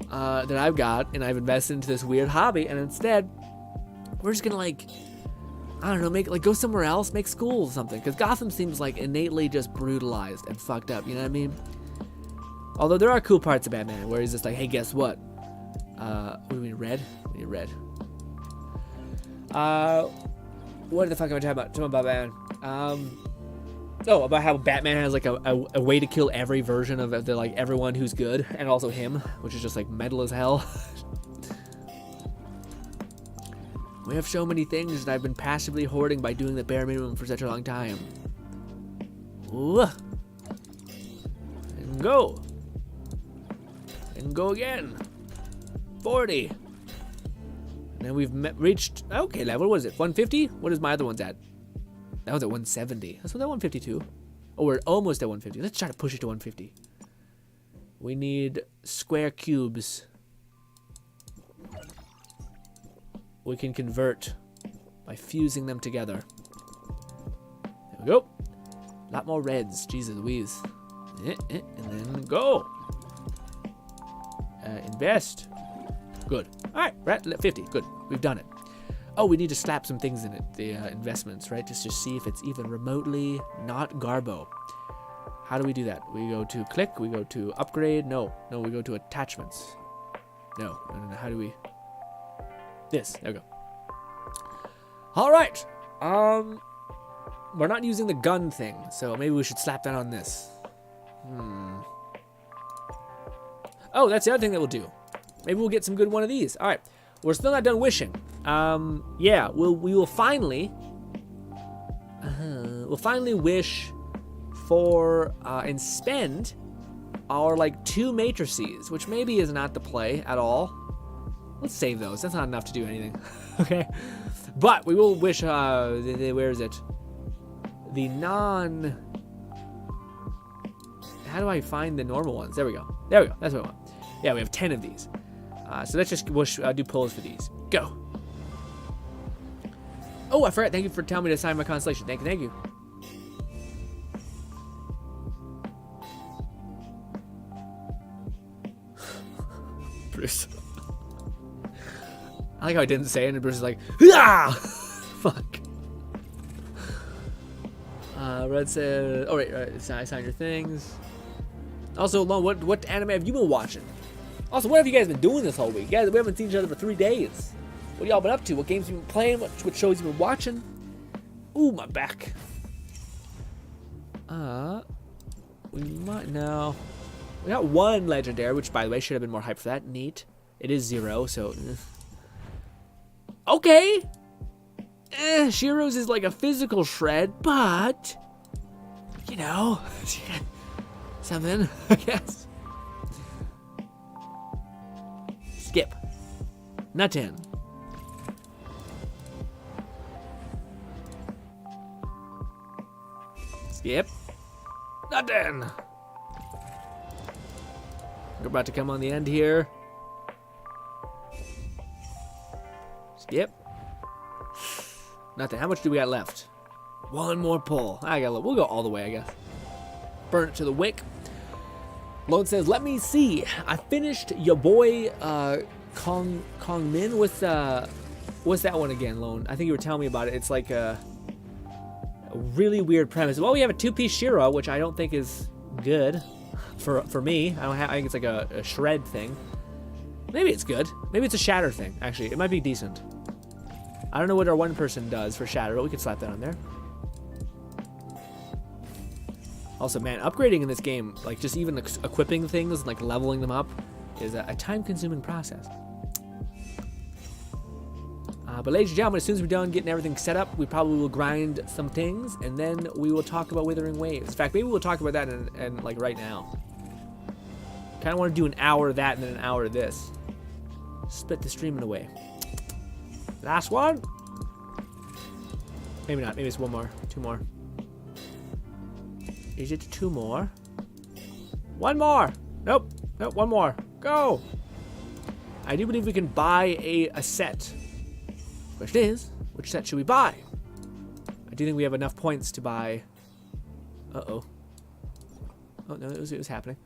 that I've got and I've invested into this weird hobby, and instead, we're just gonna like, I don't know, go somewhere else, make school or something. Because Gotham seems like innately just brutalized and fucked up, you know what I mean? Although there are cool parts of Batman where he's just like, hey, guess what? What do we mean, red? We need red. What the fuck am I talking about? Talking about Batman. Oh, about how Batman has like a way to kill every version of the, like, everyone who's good, and also him, which is just like metal as hell. We have so many things that I've been passively hoarding by doing the bare minimum for such a long time. Ooh. And go. And go again. 40. And then we've reached, okay, level, what is it, 150? What is my other ones at? That was at 170. That's what, at 152. Oh, we're almost at 150. Let's try to push it to 150. We need square cubes. We can convert by fusing them together. There we go. A lot more reds. Jesus Louise. And then go. Invest. Good. All right, we're at 50. Good. We've done it. Oh, we need to slap some things in it. The investments, right? Just to see if it's even remotely not Garbo. How do we do that? We go to click. We go to upgrade. No, we go to attachments. No. How do we... This. There we go. All right. We're not using the gun thing, so maybe we should slap that on this. Oh, that's the other thing that we'll do. Maybe we'll get some good one of these. All right. We're still not done wishing. Yeah, we will finally wish for and spend our like 2 matrices, which maybe is not the play at all. Let's save those. That's not enough to do anything. Okay. But we will wish, where is it? The non... How do I find the normal ones? There we go. There we go. That's what I want. Yeah, we have 10 of these. So let's just wish, do pulls for these. Go. Oh, I forgot. Thank you for telling me to sign my constellation. Thank you. Bruce. I like how I didn't say it, and Bruce is like, ah! Fuck. Red said, oh, right, sign your things. Also, Lon, what anime have you been watching? Also, what have you guys been doing this whole week? Guys, we haven't seen each other for 3 days. What y'all been up to? What games you been playing? What shows you been watching? Ooh, my back. We might now. We got 1 legendary, which, by the way, should have been more hype for that. Neat. It is 0, so... Okay. Shiro's is like a physical shred, but... You know... something, I guess. Skip. Nothing. Skip. Nothing. We're about to come on the end here. Skip. Nothing. How much do we got left? 1 more pull. We'll go all the way, I guess. Burn it to the wick. Lone says, let me see. I finished your boy Kong Min with what's that one again, Lone? I think you were telling me about it. It's like a really weird premise. Well, we have a 2-piece Shiro, which I don't think is good for me. I think it's like a shred thing. Maybe it's good. Maybe it's a shatter thing, actually. It might be decent. I don't know what our 1 person does for shatter, but we could slap that on there. Also, man, upgrading in this game, like just even equipping things and like leveling them up, is a time-consuming process. But ladies and gentlemen, as soon as we're done getting everything set up, we probably will grind some things, and then we will talk about Withering Waves. In fact, maybe we'll talk about that and like right now. Kind of want to do an hour of that and then an hour of this. Split the stream in a way. Last one? Maybe not. Maybe it's 1 more. 2 more. Is it 2 more? 1 more! Nope. 1 more. Go! I do believe we can buy a set. Question is, which set should we buy? I do think we have enough points to buy... Uh-oh. Oh, no, it was happening.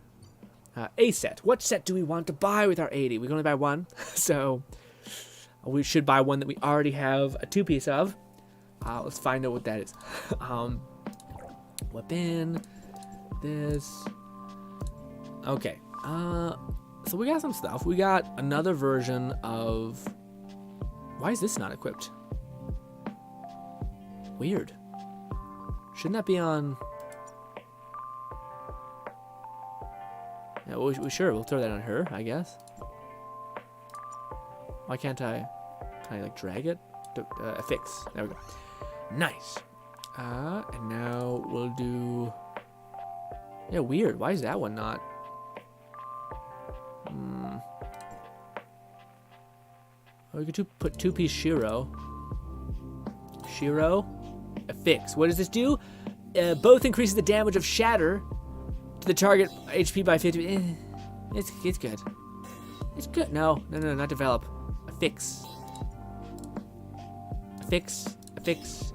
A set. What set do we want to buy with our 80? We can only buy one. So we should buy one that we already have a 2-piece of. Let's find out what that is. Weapon. This. Okay. So we got some stuff. We got another version of... Why is this not equipped? Weird. Shouldn't that be on... Yeah, well, sure, we'll throw that on her, I guess. Why can't I... Can I, like, drag it? Affix. There we go. Nice. And now we'll do... Yeah, weird. Why is that one not... Oh, we could put 2-piece Shiro. Shiro? Affix. What does this do? Both increases the damage of Shatter to the target HP by 50. It's good. It's good. No, not develop. Affix. Affix.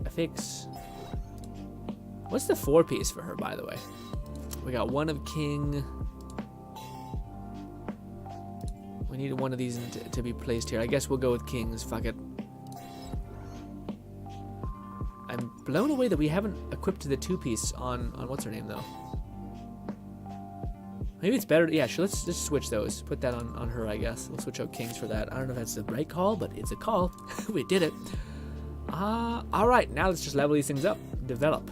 Affix. What's the 4-piece for her, by the way? We got one of King. We need one of these to be placed here. I guess we'll go with Kings. Fuck it. I'm blown away that we haven't equipped the 2-piece on what's her name, though. Maybe it's better. Yeah, sure, let's just switch those. Put that on her, I guess. We'll switch out Kings for that. I don't know if that's the right call, but it's a call. We did it. All right, now let's just level these things up. Develop.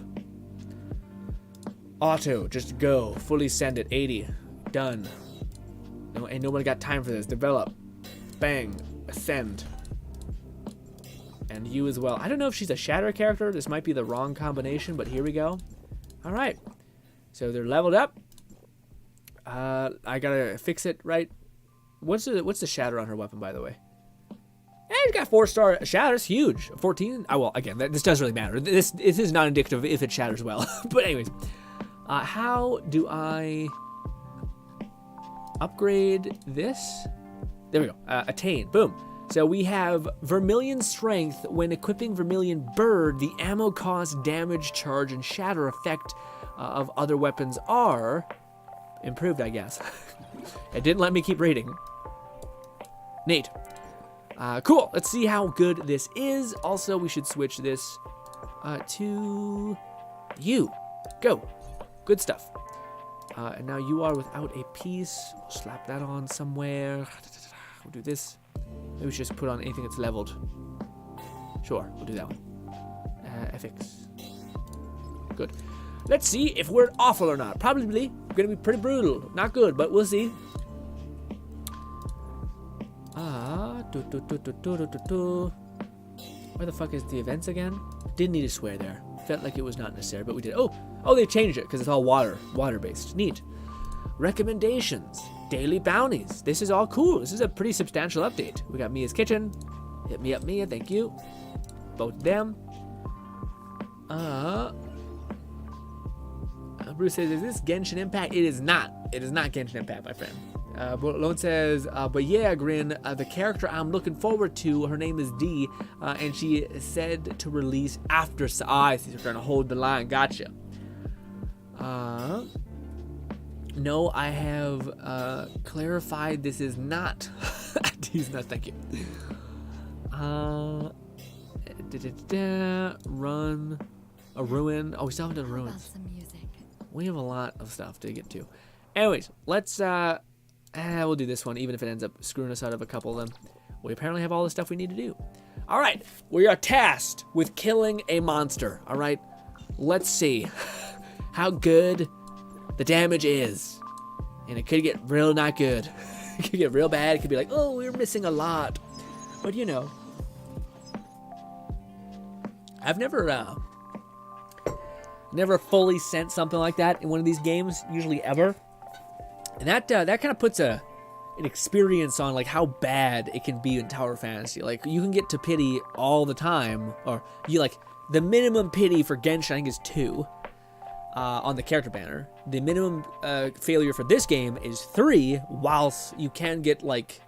Auto, just go. Fully send it. 80. Done. No, ain't nobody got time for this. Develop. Bang. Ascend. And you as well. I don't know if she's a Shatter character. This might be the wrong combination, but here we go. All right. So they're leveled up. I gotta fix it, right? What's the Shatter on her weapon, by the way? Hey, she's got 4-star Shatters. Huge. 14. Oh, well, again, this doesn't really matter. This is not indicative if it shatters well. But anyways. How do I upgrade this? There we go. Attain. Boom. So we have Vermilion Strength. When equipping Vermilion Bird, the ammo cost, damage, charge, and shatter effect of other weapons are improved, I guess. It didn't let me keep reading. Neat. Cool. Let's see how good this is. Also, we should switch this to you. Go. Good stuff. And now you are without a piece. We'll slap that on somewhere. We'll do this. Maybe we should just put on anything that's leveled. Sure, we'll do that one. FX. Good. Let's see if we're awful or not. Probably gonna be pretty brutal. Not good, but we'll see. Where the fuck is the events again? Didn't need to swear there. Felt like it was not necessary, but we did. Oh, they changed it because it's all water-based. Neat. Recommendations. Daily bounties. This is all cool. This is a pretty substantial update. We got Mia's Kitchen. Hit me up, Mia. Thank you. Both of them. Bruce says, is this Genshin Impact? It is not. It is not Genshin Impact, my friend. Lone says, but yeah, Grin, the character I'm looking forward to, her name is D, and she said to release after... I see, you're trying to hold the line. Gotcha. No, I have clarified this is not... D's not, thank you. Run. A ruin. Oh, we still haven't done ruins. We have a lot of stuff to get to. Anyways, let's... we'll do this one, even if it ends up screwing us out of a couple of them. We apparently have all the stuff we need to do. All right, we are tasked with killing a monster. All right, let's see how good the damage is. And it could get real not good. It could get real bad. It could be like, oh, we're missing a lot. But you know, I've never fully sent something like that in one of these games, usually ever. And that kind of puts an experience on like how bad it can be in Tower Fantasy. Like you can get to pity all the time, or you like the minimum pity for Genshin I think is 2 on the character banner. The minimum failure for this game is 3, whilst you can get like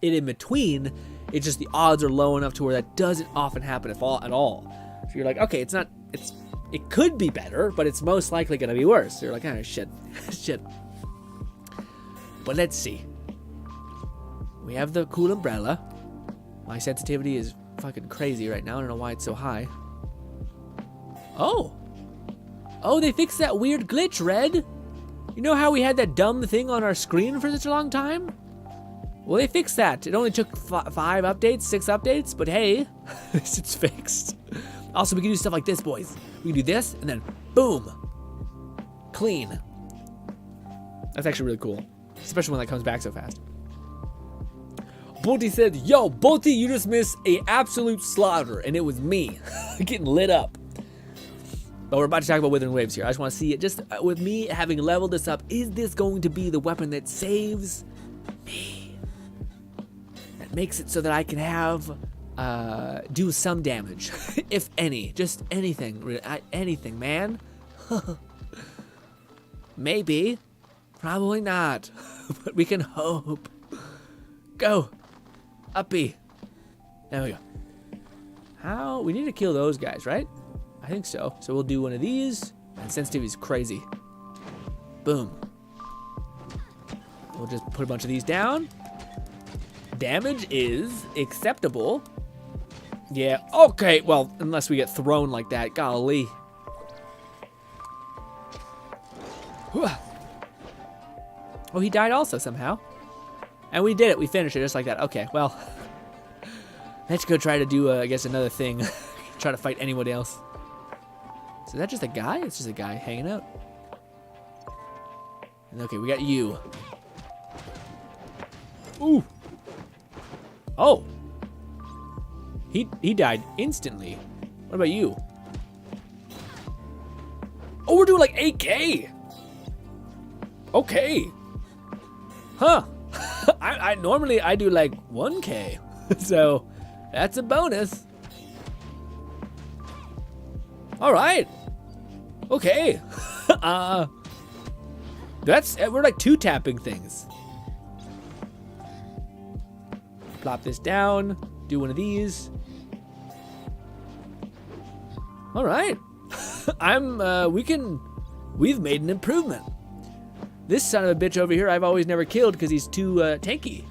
it in between. It's just the odds are low enough to where that doesn't often happen at all. So you're like, okay, it's It could be better, but it's most likely going to be worse. You're like, oh, shit. Shit. But let's see. We have the cool umbrella. My sensitivity is fucking crazy right now. I don't know why it's so high. Oh. Oh, they fixed that weird glitch, Red. You know how we had that dumb thing on our screen for such a long time? Well, they fixed that. It only took 5 updates, 6 updates, but hey, it's fixed. Also, we can do stuff like this, boys. We can do this, and then boom. Clean. That's actually really cool, especially when that comes back so fast. Bolty said, yo, Bolty, you just missed a absolute slaughter, and it was me getting lit up. But we're about to talk about Withering Waves here. I just want to see it. Just with me having leveled this up, is this going to be the weapon that saves me? That makes it so that I can have, do some damage, if any. Just anything. Anything, man. Maybe. Probably not. But we can hope. Go. Uppy. There we go. How? We need to kill those guys, right? I think so. So we'll do one of these. And sensitivity is crazy. Boom. We'll just put a bunch of these down. Damage is acceptable. Yeah, okay. Well, unless we get thrown like that. Golly. Oh, he died also somehow. And we did it. We finished it just like that. Okay, well. Let's go try to do, I guess, another thing. Try to fight anyone else. So is that just a guy? It's just a guy hanging out. And okay, we got you. Ooh. Oh. He died instantly. What about you? Oh, we're doing like 8K. Okay. Huh. I normally I do like 1K. So that's a bonus. All right. Okay. We're like 2-tapping things. Plop this down. Do one of these. All right. We've made an improvement. This son of a bitch over here I've always never killed because he's too tanky.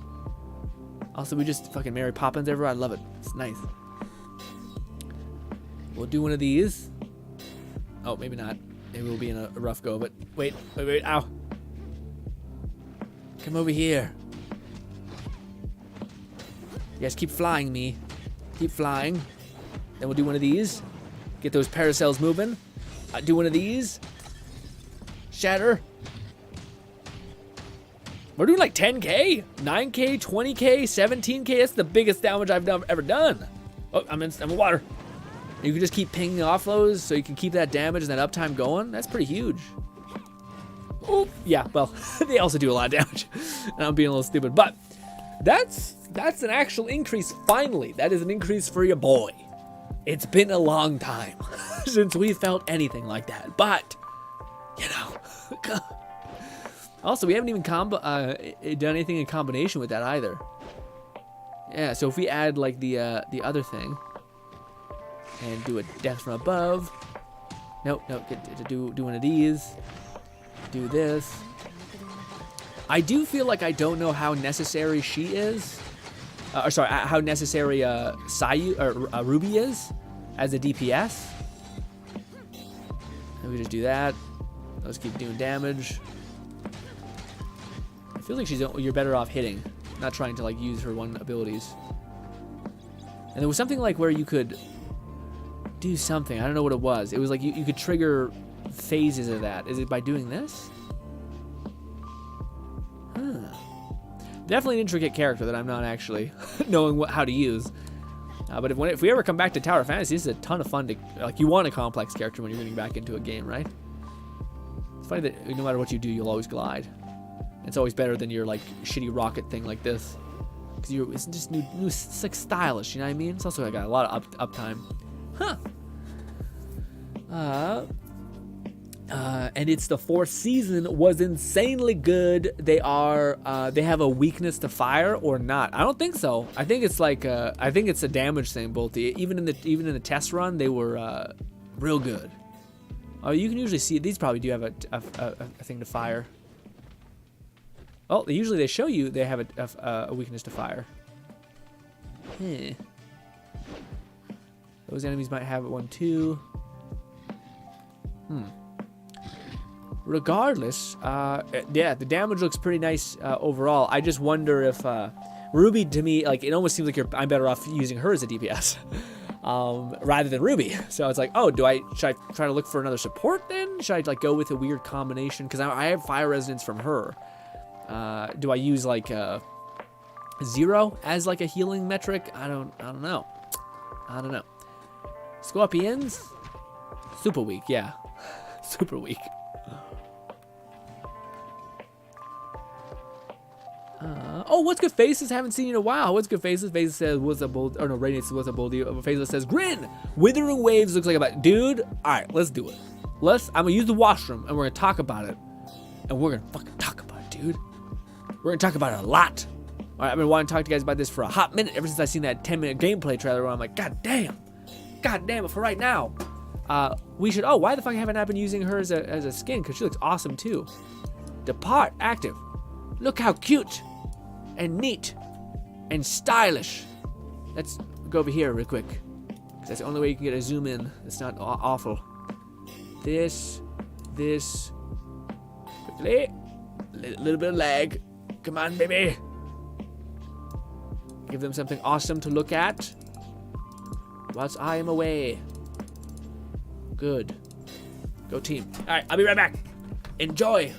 Also, we just fucking Mary Poppins everywhere. I love it. It's nice. We'll do one of these. Oh, maybe not. Maybe we'll be in a rough go, but wait. Ow. Come over here. You guys keep flying me. Keep flying. Then we'll do one of these. Get those paracels moving. Do one of these. Shatter. We're doing like 10K, 9K, 20K, 17K. That's the biggest damage I've ever done. Oh, I'm in water. You can just keep pinging off those so you can keep that damage and that uptime going. That's pretty huge. Oh, yeah, well, they also do a lot of damage. And I'm being a little stupid, but that's an actual increase, finally. That is an increase for your boy. It's been a long time since we felt anything like that, but, you know. Also, we haven't even done anything in combination with that either. Yeah, so if we add like the other thing and do a death from above. Nope, get to do one of these. Do this. I do feel like I don't know how necessary she is. How necessary Ruby is as a DPS. And we just do that. Let's keep doing damage. I feel like you're better off hitting, not trying to like use her one abilities. And there was something like where you could do something. I don't know what it was. It was like you could trigger phases of that. Is it by doing this? Huh. Definitely an intricate character that I'm not actually knowing how to use. But if we ever come back to Tower Fantasy, this is a ton of fun to, like, you want a complex character when you're getting back into a game, right? It's funny that no matter what you do, you'll always glide. It's always better than your like shitty rocket thing like this, because it's just new, it's like stylish. You know what I mean? It's also got a lot of uptime. Huh. And it's the 4th season, was insanely good. They have a weakness to fire or not? I don't think so. I think it's like I think it's a damage thing, Bolty. Even in the test run, they were real good. Oh, you can usually see these probably do have a thing to fire. Oh, usually they show you they have a weakness to fire. Those enemies might have one too. Regardless, yeah, the damage looks pretty nice overall. I just wonder if Ruby, to me, like, it almost seems like I'm better off using her as a DPS rather than Ruby. So it's like, oh, should I try to look for another support then? Should I like go with a weird combination? Because I have fire resonance from her. Do I use like 0 as like a healing metric? I don't know. I don't know. Scorpions, super weak. Yeah, super weak. Oh, what's good faces? Haven't seen you in a while. What's good faces? Faces says, what's up, bold? Or no, Radiant says, what's up, bold? Faces says, GRINN! Withering Waves looks like about, dude. All right, let's do it. I'm gonna use the washroom and we're gonna talk about it. And we're gonna fucking talk about it, dude. We're gonna talk about it a lot. All right, I've been wanting to talk to you guys about this for a hot minute, ever since I seen that 10-minute gameplay trailer where I'm like, God damn it, for right now. We should, why the fuck haven't I been using her as a skin? Because she looks awesome too. Depart, active. Look how cute and neat and stylish. Let's go over here real quick, because that's the only way you can get a zoom in. It's not awful. This, quickly. Little bit of lag. Come on, baby. Give them something awesome to look at whilst I am away. Good. Go team. All right, I'll be right back. Enjoy.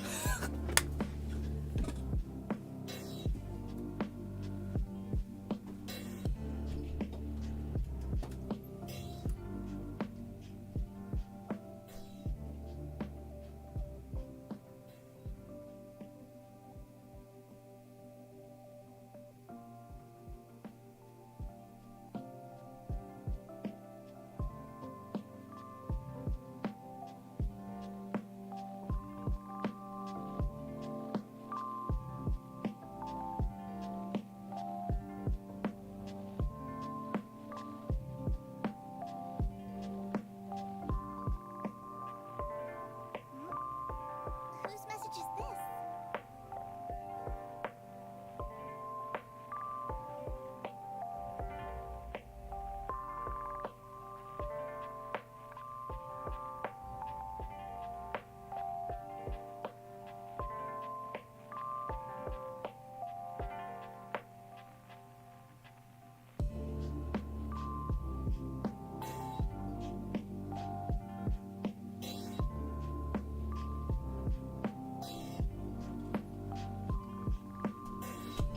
Whose message is this?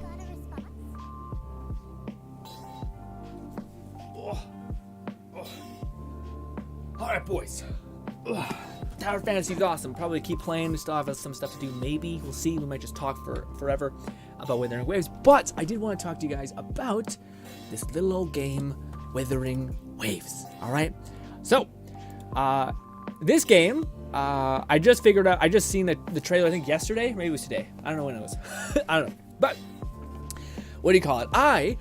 Got a response? Alright, boys. Tower Fantasy is awesome. Probably keep playing. Still have some stuff to do. Maybe. We'll see. We might just talk for forever about Withering Waves. But I did want to talk to you guys about this little old game, Withering Waves. Alright? So, this game, I just figured out, I just seen the trailer, I think yesterday. Maybe it was today. I don't know when it was. I don't know. But, what do you call it?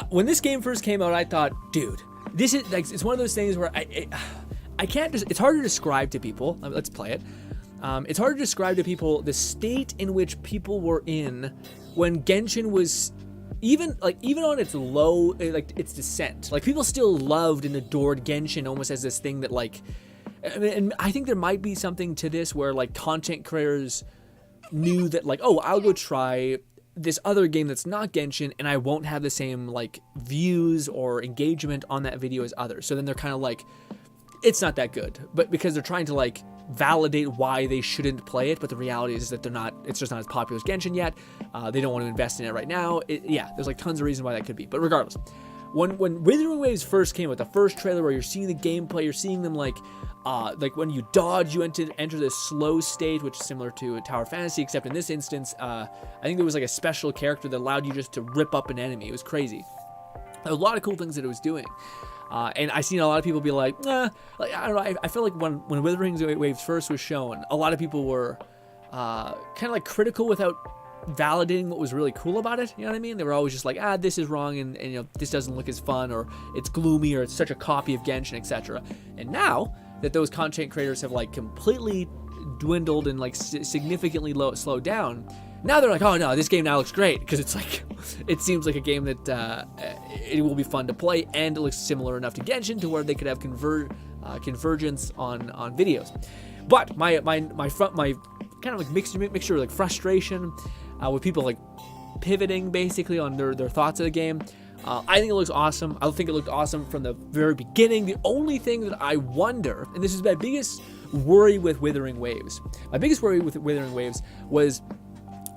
When this game first came out, I thought, dude, this is like, it's one of those things where I can't just, it's hard to describe to people. Let's play it. It's hard to describe to people the state in which people were in when Genshin was even on its low, like its descent. Like, people still loved and adored Genshin almost as this thing that, like, I mean, and I think there might be something to this where, like, content creators knew that, like, oh, I'll go try this other game that's not Genshin and I won't have the same, like, views or engagement on that video as others. So then they're kind of like, it's not that good, but because they're trying to, like, validate why they shouldn't play it, but the reality is that it's just not as popular as Genshin yet. They don't want to invest in it right now. Yeah, there's like tons of reasons why that could be, but regardless, when Withering Waves first came out, the first trailer where you're seeing the gameplay, you're seeing them like when you dodge, you enter this slow state, which is similar to a Tower Fantasy, except in this instance, I think there was like a special character that allowed you just to rip up an enemy. It was crazy. There were a lot of cool things that it was doing. And I seen a lot of people be like, like, I don't know, I feel like when Withering Waves first was shown, a lot of people were kind of like critical without validating what was really cool about it. You know what I mean? They were always just like, this is wrong, and you know, this doesn't look as fun, or it's gloomy, or it's such a copy of Genshin, etc. And now, that those content creators have like completely dwindled and like significantly slowed down. Now they're like, oh no, this game now looks great, because it's like, it seems like a game that it will be fun to play, and it looks similar enough to Genshin to where they could have convergence on videos. But my kind of like mixture like frustration with people like pivoting basically on their thoughts of the game. I think it looks awesome. I think it looked awesome from the very beginning. The only thing that I wonder, and this is my biggest worry with Wuthering Waves. My biggest worry with Wuthering Waves was,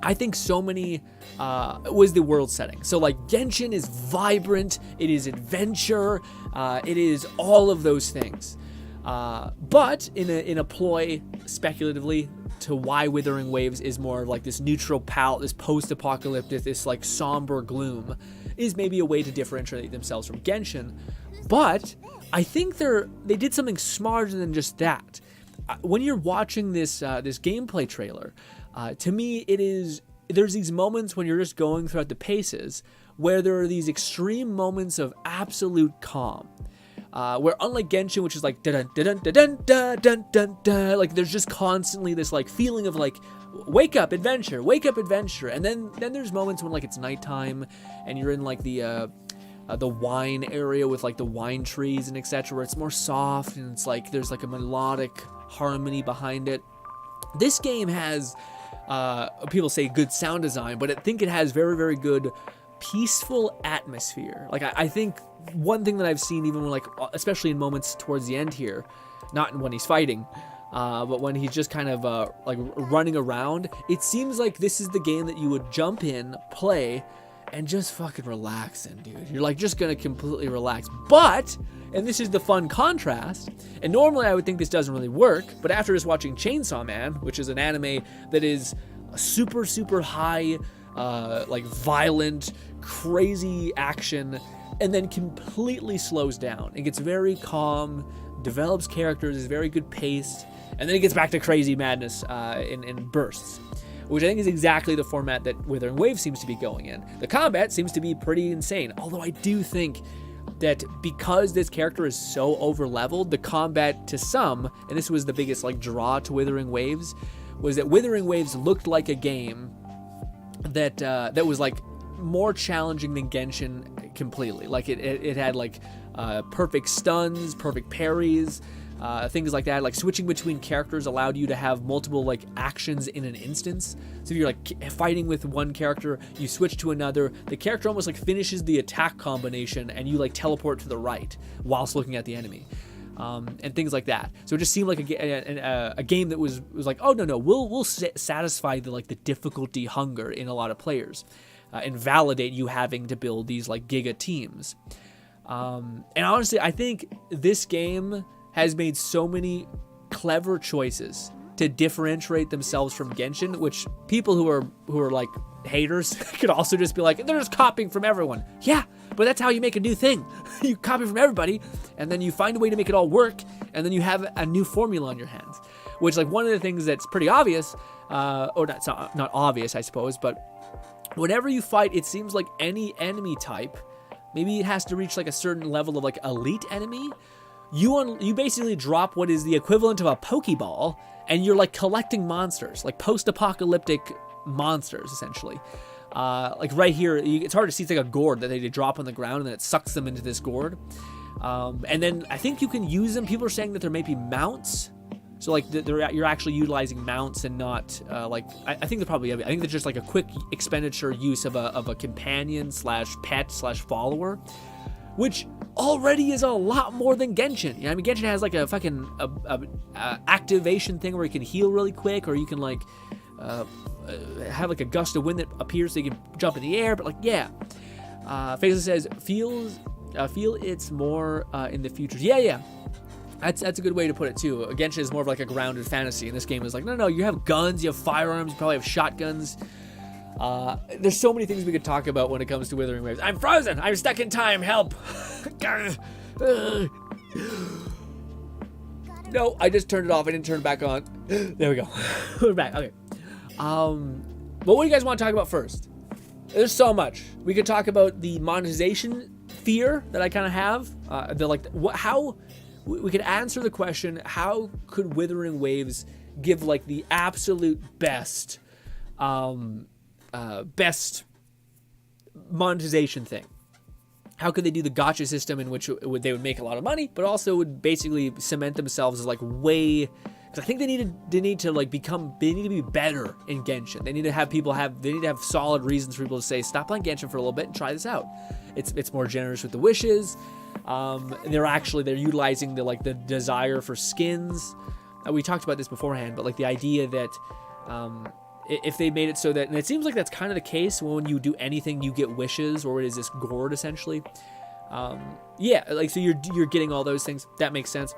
I think so many, was the world setting. So like Genshin is vibrant, it is adventure, it is all of those things. But in a ploy, speculatively, to why Wuthering Waves is more like this neutral palette, this post-apocalyptic, this like somber gloom, is maybe a way to differentiate themselves from Genshin. But I think they did something smarter than just that. When you're watching this gameplay trailer, to me there's these moments when you're just going throughout the paces where there are these extreme moments of absolute calm. Where unlike Genshin, which is like dun dun dun dun dun dun dun dun, like there's just constantly this like feeling of like wake up adventure, and then there's moments when like it's nighttime and you're in like the wine area with like the wine trees and etc., where it's more soft and it's like there's like a melodic harmony behind it. This game has people say good sound design, but I think it has very, very good peaceful atmosphere. Like I think one thing that I've seen, even when like, especially in moments towards the end here, not when he's fighting, but when he's just kind of like running around, it seems like this is the game that you would jump in, play, and just fucking relax in, dude. You're like just gonna completely relax. But, and this is the fun contrast, and normally I would think this doesn't really work, but after just watching Chainsaw Man, which is an anime that is super, super high, like violent, crazy action, and then completely slows down. It gets very calm, develops characters, is very good paced, and then it gets back to crazy madness in bursts, which I think is exactly the format that Wuthering Waves seems to be going in. The combat seems to be pretty insane, although I do think that because this character is so over-leveled, the combat to some, and this was the biggest like draw to Wuthering Waves, was that Wuthering Waves looked like a game that that was like more challenging than Genshin completely. Like it had like perfect stuns, perfect parries, things like that. Like switching between characters allowed you to have multiple like actions in an instance. So if you're like fighting with one character, you switch to another, the character almost like finishes the attack combination and you like teleport to the right whilst looking at the enemy. And things like that. So it just seemed like a game that was like, oh no, we'll satisfy the like the difficulty hunger in a lot of players, and validate you having to build these like giga teams. And honestly, I think this game has made so many clever choices to differentiate themselves from Genshin, which people who are like haters could also just be like, they're just copying from everyone. Yeah, but that's how you make a new thing. You copy from everybody, and then you find a way to make it all work, and then you have a new formula on your hands. Which, like, one of the things that's pretty obvious, or not obvious, I suppose, but whenever you fight, it seems like any enemy type, maybe it has to reach like a certain level of like elite enemy. You basically drop what is the equivalent of a Pokeball, and you're like collecting monsters, like post-apocalyptic monsters, essentially. Like right here, it's hard to see. It's like a gourd that they drop on the ground, and then it sucks them into this gourd. And then I think you can use them. People are saying that there may be mounts. So like you're actually utilizing mounts and not like I think they're probably. I think they're just like a quick expenditure use of a companion / pet / follower, which already is a lot more than Genshin. You know, I mean, Genshin has like a fucking activation thing where you can heal really quick, or you can like have like a gust of wind that appears so you can jump in the air. But like, yeah, Faceless says feel it's more in the future. Yeah. That's a good way to put it too. Genshin is more of like a grounded fantasy, and this game is like, no, you have guns, you have firearms, you probably have shotguns. There's so many things we could talk about when it comes to Wuthering Waves. I'm frozen! I'm stuck in time! Help! No, I just turned it off. I didn't turn it back on. There we go. We're back. Okay. But what do you guys want to talk about first? There's so much. We could talk about the monetization fear that I kind of have. we could answer the question, how could Withering Waves give like the absolute best best monetization thing? How could they do the gacha system in which they would make a lot of money, but also would basically cement themselves as like way, because I think they need to be better in Genshin. They need to have solid reasons for people to say, stop playing Genshin for a little bit and try this out. It's more generous with the wishes. They're utilizing the desire for skins. We talked about this beforehand, but like the idea that if they made it so that, and it seems like that's kind of the case when you do anything, you get wishes, or it is this gourd essentially. So you're getting all those things. That makes sense.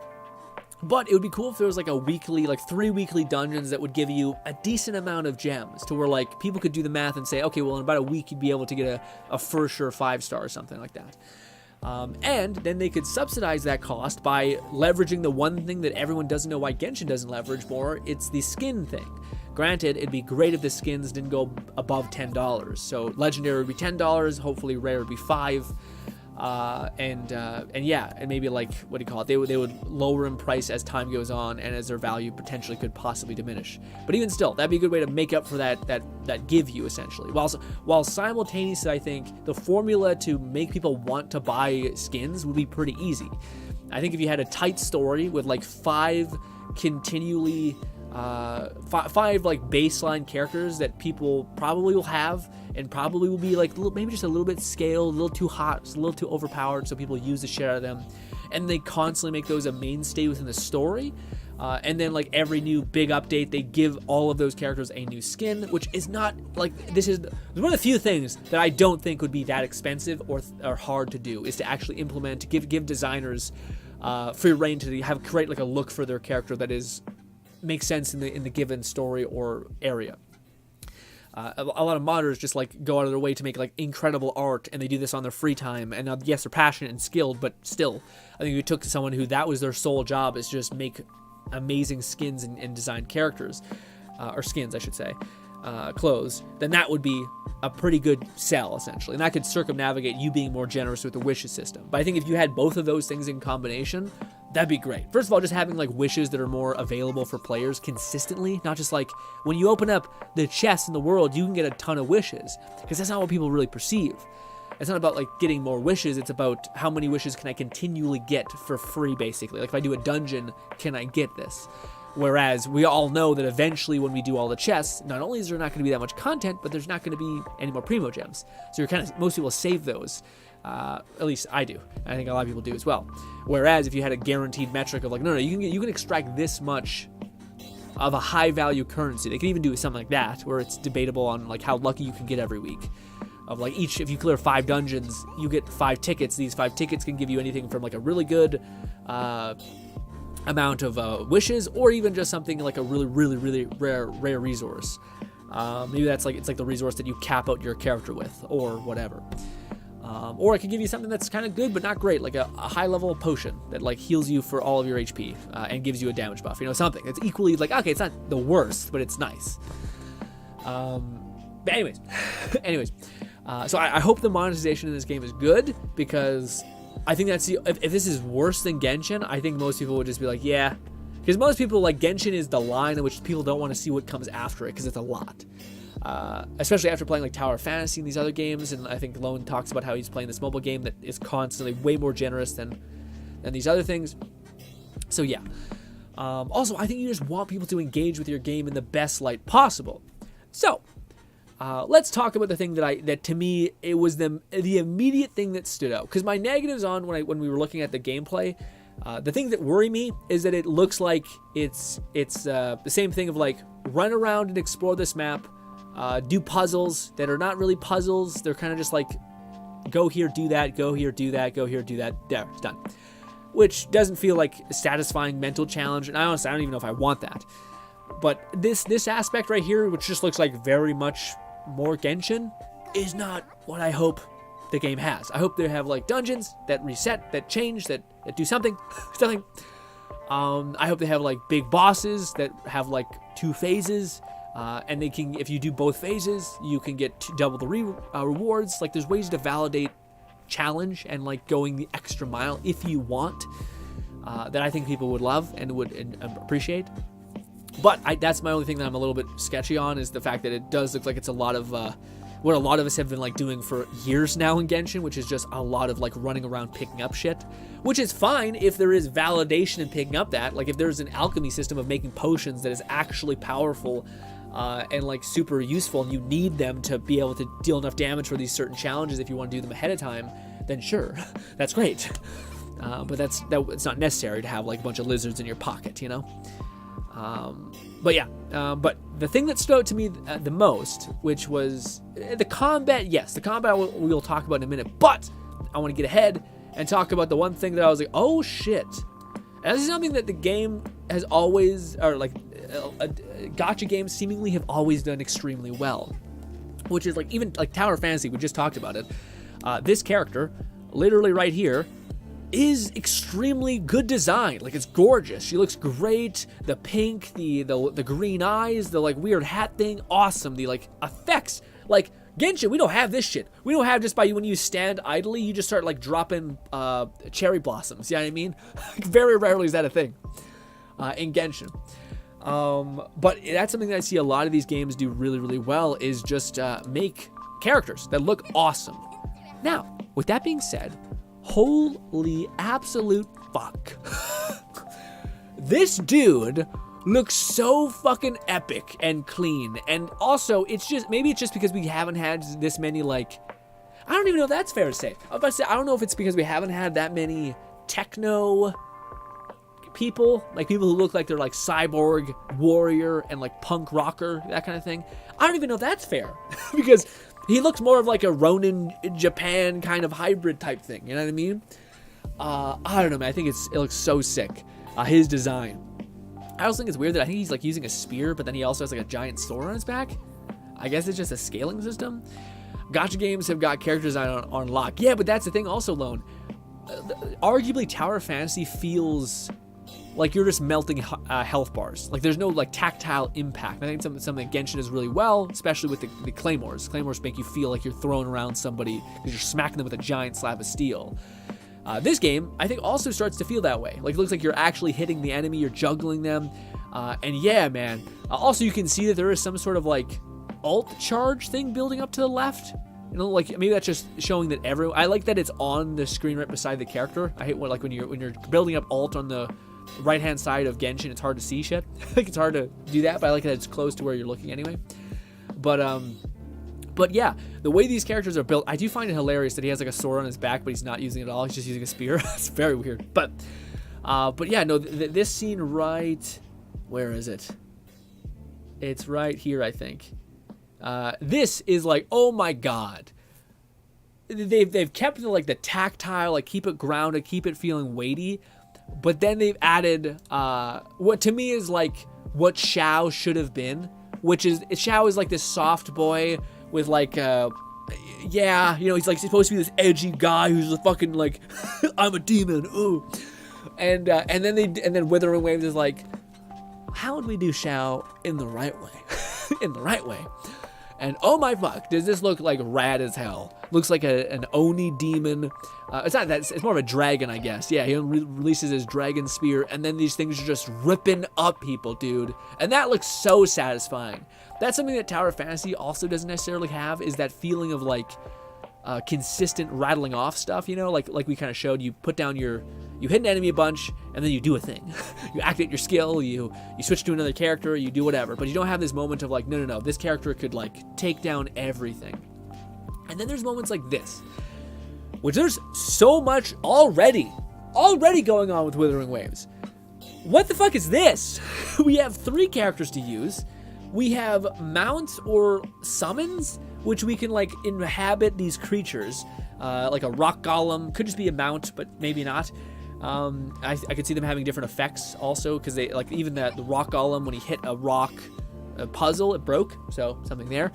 But it would be cool if there was like a weekly, like 3 weekly dungeons that would give you a decent amount of gems, to where like people could do the math and say, okay, well in about a week you'd be able to get a for sure 5-star or something like that. And then they could subsidize that cost by leveraging the one thing that everyone doesn't know why Genshin doesn't leverage more. It's the skin thing. Granted, it'd be great if the skins didn't go above $10. So legendary would be $10, hopefully rare would be $5. And maybe like, what do you call it? They would lower in price as time goes on, and as their value potentially could possibly diminish. But even still, that'd be a good way to make up for that give you essentially. While simultaneously, I think the formula to make people want to buy skins would be pretty easy. I think if you had a tight story with like 5 continually five like baseline characters that people probably will have, and probably will be like maybe just a little bit scaled, a little too hot, a little too overpowered, so people use the shit out of them, and they constantly make those a mainstay within the story. And then like every new big update, they give all of those characters a new skin, which is not like, this is one of the few things that I don't think would be that expensive or hard to do, is to actually implement, to give designers free reign to create like a look for their character that makes sense in the given story or area. A lot of modders just like go out of their way to make like incredible art, and they do this on their free time. And yes, they're passionate and skilled, but still, I think if you took someone who that was their sole job, is just make amazing skins and design characters, or skins, I should say, clothes, then that would be a pretty good sell essentially, and that could circumnavigate you being more generous with the wishes system. But I think if you had both of those things in combination, that'd be great. First of all, just having like wishes that are more available for players consistently, not just like when you open up the chests in the world, you can get a ton of wishes, because that's not what people really perceive. It's not about like getting more wishes, it's about how many wishes can I continually get for free, basically. Like if I do a dungeon, can I get this? Whereas we all know that eventually when we do all the chests, not only is there not going to be that much content, but there's not going to be any more primo gems. So most people save those. At least I do. I think a lot of people do as well. Whereas if you had a guaranteed metric of like, no, you can extract this much of a high value currency. They can even do something like that, where it's debatable on like how lucky you can get every week. Of like if you clear 5 dungeons, you get 5 tickets. These 5 tickets can give you anything from like a really good amount of wishes, or even just something like a really, really, really rare resource. Maybe that's like, it's like the resource that you cap out your character with, or whatever. Or it could give you something that's kind of good but not great, like a high level potion that like heals you for all of your HP and gives you a damage buff. Something that's equally like, okay, it's not the worst, but it's nice. But anyways, so I hope the monetization in this game is good, because I think that's if this is worse than Genshin, I think most people would just be like, yeah. Because most people, like, Genshin is the line in which people don't want to see what comes after it, because it's a lot. Especially after playing like Tower of Fantasy and these other games, and I think Lone talks about how he's playing this mobile game that is constantly way more generous than these other things. So yeah. Also, I think you just want people to engage with your game in the best light possible. So let's talk about the thing that to me, it was the immediate thing that stood out. Because my negatives on when we were looking at the gameplay, the things that worry me is that it looks like it's the same thing of like run around and explore this map, do puzzles that are not really puzzles. They're kind of just like go here, do that, go here, do that, go here, do that. There, it's done. Which doesn't feel like a satisfying mental challenge, and honestly, I don't even know if I want that. But this aspect right here, which just looks like very much more Genshin, is not what I hope the game has. I hope they have like dungeons that reset, that change, that do something. I hope they have like big bosses that have like 2 phases, and they can, if you do both phases, you can get double the rewards. Like there's ways to validate challenge and like going the extra mile if you want. that I think people would love and would appreciate. But that's my only thing that I'm a little bit sketchy on, is the fact that it does look like it's a lot of what a lot of us have been like doing for years now in Genshin, which is just a lot of like running around picking up shit, which is fine if there is validation in picking up that. Like if there's an alchemy system of making potions that is actually powerful and like super useful, and you need them to be able to deal enough damage for these certain challenges if you want to do them ahead of time, then sure, that's great. But it's not necessary to have like a bunch of lizards in your pocket, you know? But yeah, but the thing that stood out to me the most, which was the combat. Yes, the combat we'll talk about in a minute, but I want to get ahead and talk about the one thing that I was like, oh shit. And this is something that the game has always, or like gacha games seemingly have always done extremely well, which is like, even like Tower Fantasy, we just talked about it. This character, literally right here, is extremely good design. Like, it's gorgeous. She looks great. The pink, the green eyes, the like weird hat thing, awesome. The like effects, like Genshin, we don't have this shit. We don't have just by when you stand idly, you just start like dropping cherry blossoms. You know what I mean? Very rarely is that a thing in Genshin. But that's something that I see a lot of these games do really, really well, is just make characters that look awesome. Now, with that being said, holy absolute fuck. This dude looks so fucking epic and clean. And also, it's just, maybe it's just because we haven't had this many, like, I don't even know if that's fair to say. I was about to say, I don't know if it's because we haven't had that many techno people, like people who look like they're like cyborg, warrior, and like punk rocker, that kind of thing. I don't even know if that's fair because he looks more of like a Ronin Japan kind of hybrid type thing. You know what I mean? I don't know, man. I think it looks so sick. His design. I also think it's weird that I think he's like using a spear, but then he also has like a giant sword on his back. I guess it's just a scaling system. Gacha games have got character design on lock. Yeah, but that's the thing also, Lone. Arguably, Tower Fantasy feels like you're just melting health bars. Like there's no like tactile impact. I think something that Genshin does really well, especially with the claymores. Claymores make you feel like you're throwing around somebody because you're smacking them with a giant slab of steel. This game, I think, also starts to feel that way. Like it looks like you're actually hitting the enemy, you're juggling them. And yeah, man. Also, you can see that there is some sort of like alt charge thing building up to the left. You know, like maybe that's just showing that everyone. I like that it's on the screen right beside the character. I hate when you're building up alt on the right hand side of Genshin, it's hard to see shit. Like it's hard to do that, but I like that it's close to where you're looking anyway. But yeah, the way these characters are built, I do find it hilarious that he has like a sword on his back, but he's not using it at all. He's just using a spear. It's very weird. But yeah, no, this scene right, where is it? It's right here, I think. This is like, oh my god. They've kept the, like the tactile, like keep it grounded, keep it feeling weighty. But then they've added what to me is like what Xiao should have been, which is Xiao is like this soft boy with like yeah, you know, he's like supposed to be this edgy guy who's a fucking like I'm a demon, ooh. And then Wuthering Waves is like, how would we do Xiao in the right way? In the right way. And oh my fuck, does this look like rad as hell? Looks like an Oni demon. It's not that, it's more of a dragon, I guess. Yeah, he releases his dragon spear, and then these things are just ripping up people, dude. And that looks so satisfying. That's something that Tower Fantasy also doesn't necessarily have, is that feeling of like consistent rattling off stuff, you know? Like we kind of showed, you put down you hit an enemy a bunch, and then you do a thing. You activate your skill, you switch to another character, you do whatever. But you don't have this moment of like, no, this character could like take down everything. And then there's moments like this, which there's so much already going on with Wuthering Waves. What the fuck is this? We have 3 characters to use. We have mounts or summons, which we can like inhabit these creatures, like a rock golem. Could just be a mount, but maybe not. I could see them having different effects also, because they like even the rock golem, when he hit a rock puzzle, it broke, so something there.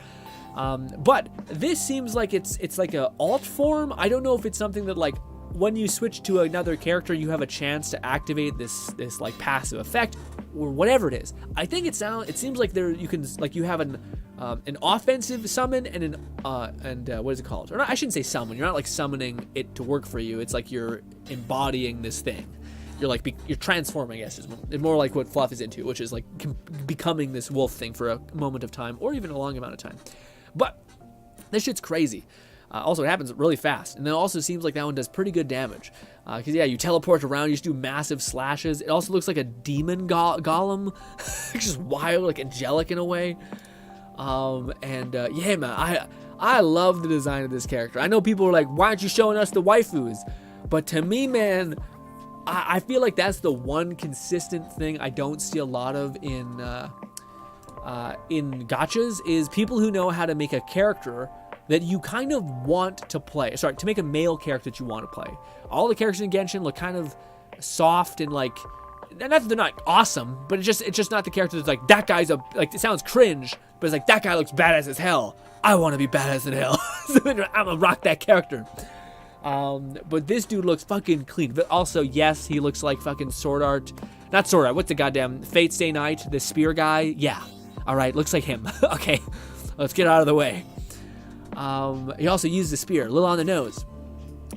But this seems like it's like a alt form. I don't know if it's something that like when you switch to another character, you have a chance to activate this like passive effect or whatever it is. I think it seems like you have an offensive summon and what is it called? Or not, I shouldn't say summon. You're not like summoning it to work for you. It's like you're embodying this thing. you're like you're transforming, I guess, is more like what Fluff is into, which is like becoming this wolf thing for a moment of time or even a long amount of time. But this shit's crazy. Also, it happens really fast, and it also seems like that one does pretty good damage. Because, yeah, you teleport around, you just do massive slashes. It also looks like a demon golem, just wild, like angelic in a way. Yeah, man, I love the design of this character. I know people are like, why aren't you showing us the waifus? But to me, man, I feel like that's the one consistent thing I don't see a lot of in gachas, is people who know how to make a character that you kind of want to play. Sorry, to make a male character that you want to play. All the characters in Genshin look kind of soft and like, not that they're not awesome, but it's just not the character that's like, that guy's like, it sounds cringe, but it's like, that guy looks badass as hell. I want to be badass as hell. So I'm gonna rock that character. But this dude looks fucking clean. But also, yes, he looks like fucking Sword Art. Not Sword Art, what's the goddamn Fate Stay Night, the spear guy? Yeah. Alright, looks like him. Okay, let's get out of the way. He also used the spear, a little on the nose.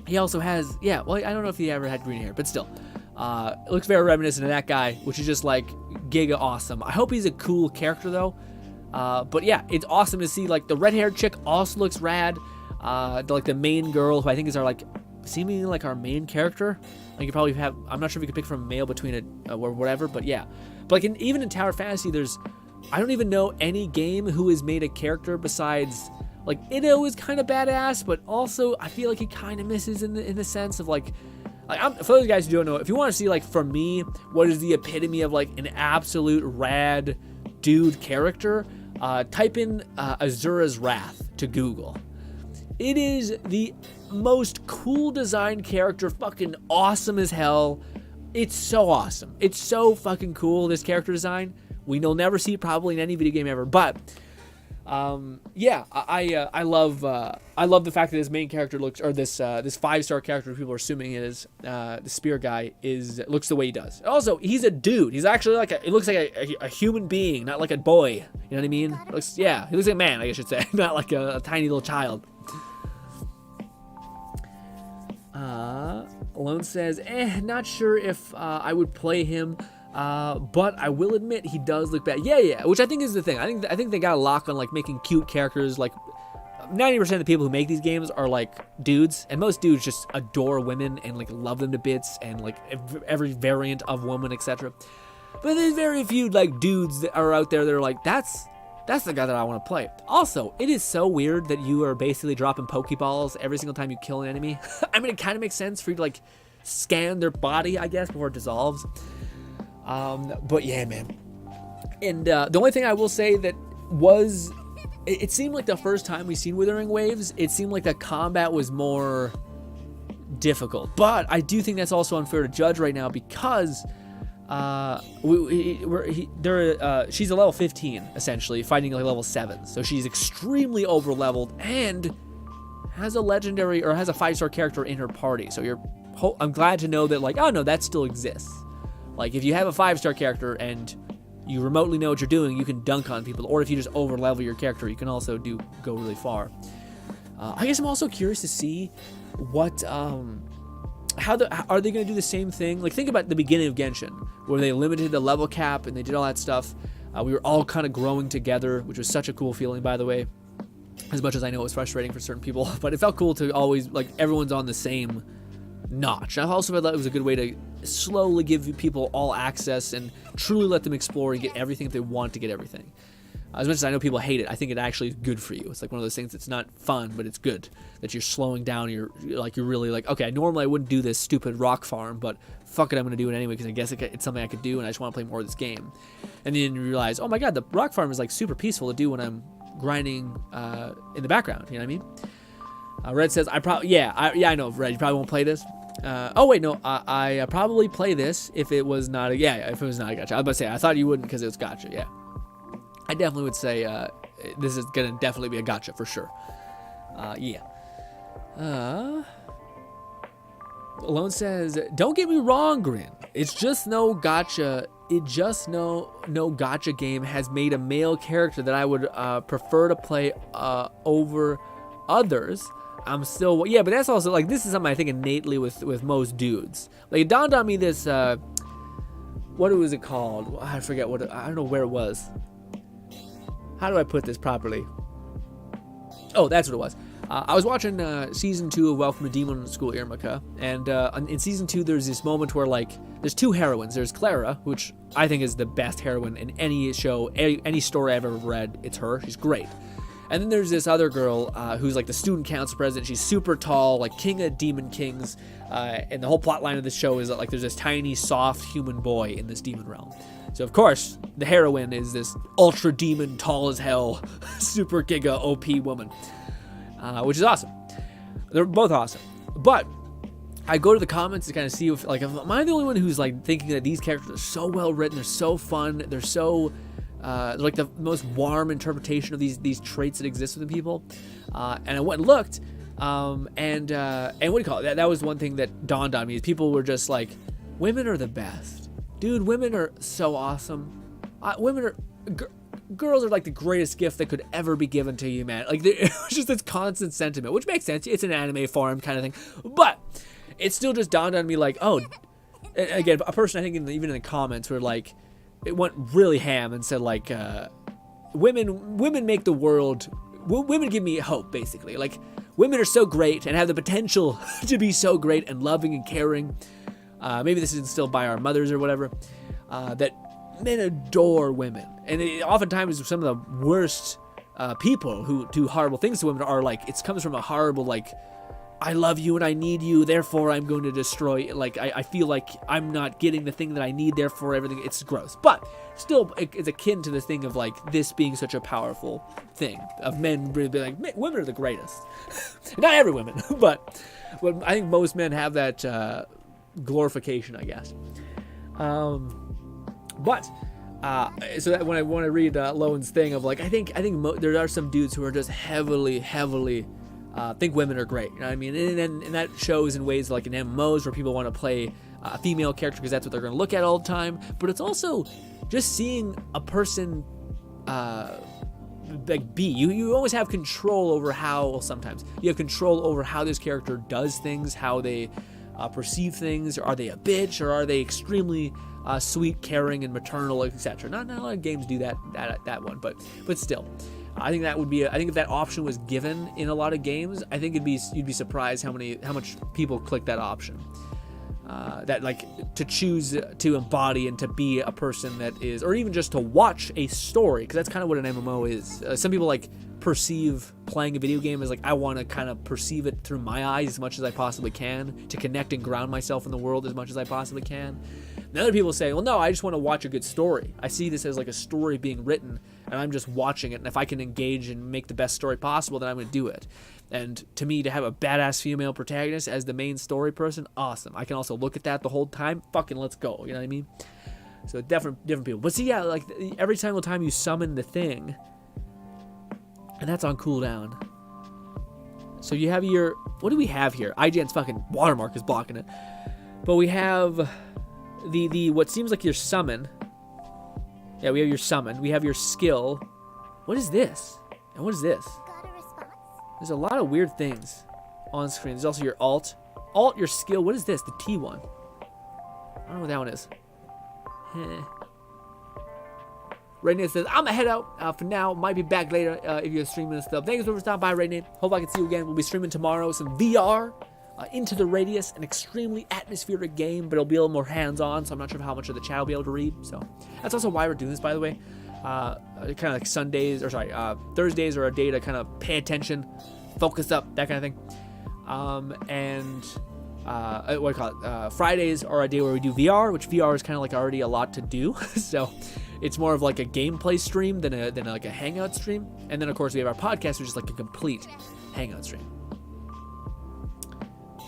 He also has, yeah, well, I don't know if he ever had green hair, but still. It looks very reminiscent of that guy, which is just like giga awesome. I hope he's a cool character though. But yeah, it's awesome to see, like, the red-haired chick also looks rad. Like the main girl, who I think is our, like, seemingly like our main character. Like, you probably have, I'm not sure if you could pick from a male between it or whatever, but yeah. But like even in Tower Fantasy, I don't even know any game who has made a character besides, like, Ido is kind of badass, but also I feel like he kind of misses in the sense of like for those guys who don't know, if you want to see, like, for me, what is the epitome of like an absolute rad dude character, type in Azura's Wrath to Google. It is the most cool designed character, fucking awesome as hell. It's so awesome. It's so fucking cool, this character design. We'll never see it probably in any video game ever, but yeah, I love the fact that his main character looks, or this 5-star character people are assuming it is, the spear guy looks the way he does. Also, he's a dude. He's actually like it looks like a human being, not like a boy. You know what I mean? He looks like a man, I should say, not like a tiny little child. Alone says, not sure if I would play him. But I will admit he does look bad. Yeah, which I think is the thing. I think they got a lock on like making cute characters. Like 90% of the people who make these games are like dudes, and most dudes just adore women and like love them to bits, and like every variant of woman, etc. But there's very few like dudes that are out there that are like, that's the guy that I want to play. Also, it is so weird that you are basically dropping Pokeballs every single time you kill an enemy. I mean, it kind of makes sense for you to like scan their body, I guess, before it dissolves. But yeah, man. And the only thing I will say that was, it seemed like the first time we seen Wuthering Waves, it seemed like the combat was more difficult. But I do think that's also unfair to judge right now, because she's a level 15 essentially, fighting like level 7, so she's extremely over leveled and has a legendary, or has a 5-star character in her party. So I'm glad to know that, like, oh no, that still exists. Like, if you have a 5-star character and you remotely know what you're doing, you can dunk on people. Or if you just over level your character, you can also go really far. I guess I'm also curious to see what are they going to do the same thing? Like, think about the beginning of Genshin, where they limited the level cap and they did all that stuff. We were all kind of growing together, which was such a cool feeling, by the way. As much as I know it was frustrating for certain people, but it felt cool to always, like, everyone's on the same notch. I also felt that it was a good way to slowly give people all access and truly let them explore and get everything if they want to get everything. As much as I know people hate it, I think it actually is good for you. It's like one of those things that's not fun, but it's good. That you're slowing down, you're really like, okay, normally I wouldn't do this stupid rock farm, but fuck it, I'm going to do it anyway, because I guess it's something I could do, and I just want to play more of this game. And then you realize, oh my god, the rock farm is like super peaceful to do when I'm grinding in the background, you know what I mean? Red says, I know, Red, you probably won't play this. Oh wait, no, I probably play this if it was not a gacha. I was about to say, I thought you wouldn't because it was gacha, yeah. I definitely would say this is gonna definitely be a gacha for sure. Yeah. Alone says, don't get me wrong, Grin. It's just no gacha. No gacha game has made a male character that I would prefer to play over others. I'm still, yeah, but that's also, like, this is something I think innately with most dudes. Like, it dawned on me this, what was it called? I forget I don't know where it was. How do I put this properly? Oh, that's what it was. I was watching season 2 of Welcome to Demon School, Irmika, and in season 2 there's this moment where, like, there's 2 heroines. There's Clara, which I think is the best heroine in any show, any story I've ever read. It's her. She's great. And then there's this other girl who's like the student council president. She's super tall, like king of demon kings. And the whole plot line of the show is that, like, there's this tiny, soft human boy in this demon realm. So, of course, the heroine is this ultra demon, tall as hell, super giga OP woman, which is awesome. They're both awesome. But I go to the comments to kind of see if, like, am I the only one who's, like, thinking that these characters are so well written, they're so fun, they're so... like the most warm interpretation of these traits that exist within people, and I went and looked, and what do you call it? That was one thing that dawned on me. Is people were just like, women are the best, dude. Women are so awesome. Girls are like the greatest gift that could ever be given to humanity. Like, it was just this constant sentiment, which makes sense. It's an anime form kind of thing, but it still just dawned on me, like, oh, again, a person I think even in the comments were like. It went really ham and said, like, women make the world, women give me hope, basically. Like, women are so great and have the potential to be so great and loving and caring. Maybe this is instilled by our mothers or whatever, that men adore women. And oftentimes some of the worst people who do horrible things to women are, like, it comes from a horrible, like, I love you and I need you, therefore I'm going to destroy. Like, I feel like I'm not getting the thing that I need, therefore everything. It's gross. But still, it's akin to the thing of, like, this being such a powerful thing of men really being like, women are the greatest. Not every woman, but I think most men have that glorification, I guess. So that when I want to read Lowen's thing of, like, I think there are some dudes who are just heavily think women are great, you know what I mean? And that shows in ways like in MMOs where people want to play a female character because that's what they're going to look at all the time. But it's also just seeing a person like be. You always have control over how, well, sometimes you have control over how this character does things, how they perceive things. Are they a bitch or are they extremely sweet, caring, and maternal, etc.? Not a lot of games do that one, but still. I think that would be. I think if that option was given in a lot of games, I think you'd be surprised how much people click that option. That, like, to choose to embody and to be a person that is, or even just to watch a story, because that's kind of what an MMO is. Some people, like, perceive playing a video game as, like, I want to kind of perceive it through my eyes as much as I possibly can, to connect and ground myself in the world as much as I possibly can. And other people say, well, no, I just want to watch a good story. I see this as like a story being written, and I'm just watching it, and if I can engage and make the best story possible, then I'm going to do it. And to me, to have a badass female protagonist as the main story person, awesome. I can also look at that the whole time. Fucking let's go. You know what I mean? So different people. But see, yeah, like every single time you summon the thing, and that's on cooldown. So you have your, what do we have here? IGN's fucking watermark is blocking it. But we have the what seems like your summon. Yeah, we have your summon. We have your skill. What is this? And what is this? Got a response? There's a lot of weird things on screen. There's also your alt. Alt, your skill. What is this? The T one. I don't know what that one is. Rainy says, I'm gonna head out for now. Might be back later if you're streaming and stuff. Thanks for stopping by, Rainy. Hope I can see you again. We'll be streaming tomorrow some VR. Into the Radius, an extremely atmospheric game, but it'll be a little more hands-on, so I'm not sure how much of the chat I'll be able to read. So that's also why we're doing this, by the way. Kind of like Sundays, or sorry, Thursdays are a day to kind of pay attention, focus up, that kind of thing. What do you call it? Fridays are a day where we do VR, which VR is kind of like already a lot to do. So it's more of like a gameplay stream than like a hangout stream. And then of course we have our podcast, which is like a complete hangout stream.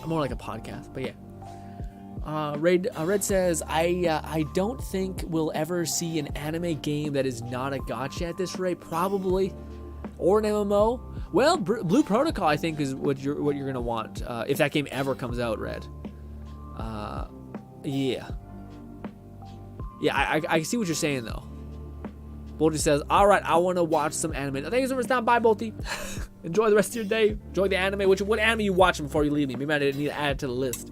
More like a podcast, but yeah. Red says, I don't think we'll ever see an anime game that is not a gacha at this rate, probably, or an MMO. Well, Blue Protocol, I think, is what you're gonna want if that game ever comes out. Red. Yeah. I see what you're saying though. Bolty says, all right, I want to watch some anime. Thank you so much for stopping by, Bolty. Enjoy the rest of your day. Enjoy the anime. What anime you watching before you leave me? Maybe I need to add it to the list.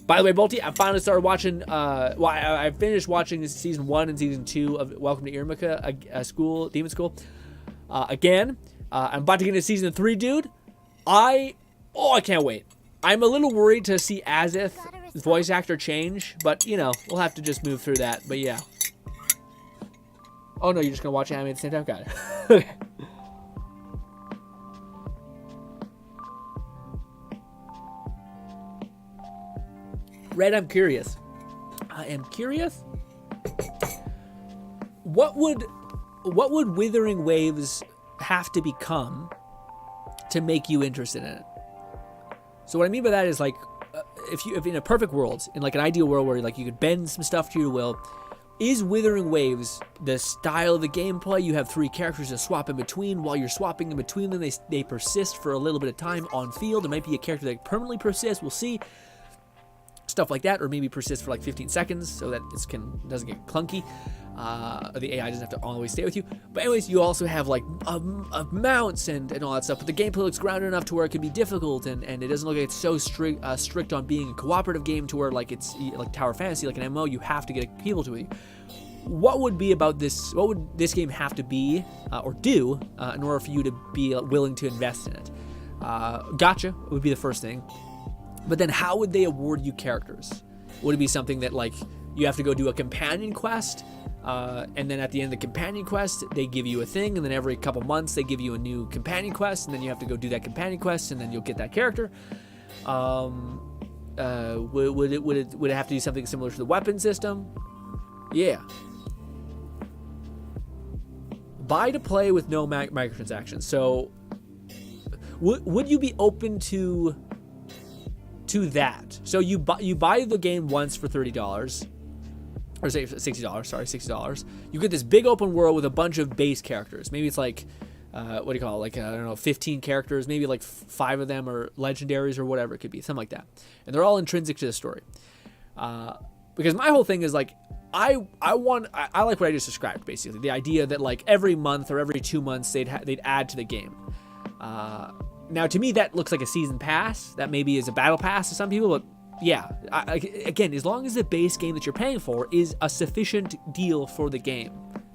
By the way, Bolty, I finally started watching. I finished watching season 1 and season 2 of Welcome to Irmika, Demon School. Again, I'm about to get into season 3, dude. I can't wait. I'm a little worried to see Azith's voice actor change, but you know, we'll have to just move through that. But yeah. Oh no, you're just gonna watch anime at the same time? Got it. Okay. Red, I'm curious. I am curious. What would Wuthering Waves have to become to make you interested in it? So what I mean by that is like, if in a perfect world, in like an ideal world where like you could bend some stuff to your will, is Wuthering Waves the style of the gameplay? You have 3 characters to swap in between. While you're swapping in between them, they persist for a little bit of time on field. There might be a character that permanently persists. We'll see. Stuff like that, or maybe persist for like 15 seconds so that it doesn't get clunky. The AI doesn't have to always stay with you. But anyways, you also have like mounts and all that stuff. But the gameplay looks grounded enough to where it can be difficult, and it doesn't look like it's so strict on being a cooperative game to where like it's like Tower Fantasy, like an MMO, you have to get people to you. What would be about this? What would this game have to be or do in order for you to be willing to invest in it? Gotcha would be the first thing. But then how would they award you characters? Would it be something that like you have to go do a companion quest, and then at the end of the companion quest they give you a thing, and then every couple months they give you a new companion quest, and then you have to go do that companion quest, and then you'll get that character? Would it have to do something similar to the weapon system? Yeah. Buy to play with no microtransactions. So would you be open to that? So you buy the game once for $30, or say $60. Sorry, $60. You get this big open world with a bunch of base characters. Maybe it's like what do you call it? Like I don't know, 15 characters. Maybe like 5 of them are legendaries or whatever it could be, something like that. And they're all intrinsic to the story. Because my whole thing is like I like what I just described, basically the idea that like every month or every 2 months they'd add to the game. Now, to me, that looks like a season pass. That maybe is a battle pass to some people, but yeah. Again, as long as the base game that you're paying for is a sufficient deal for the game,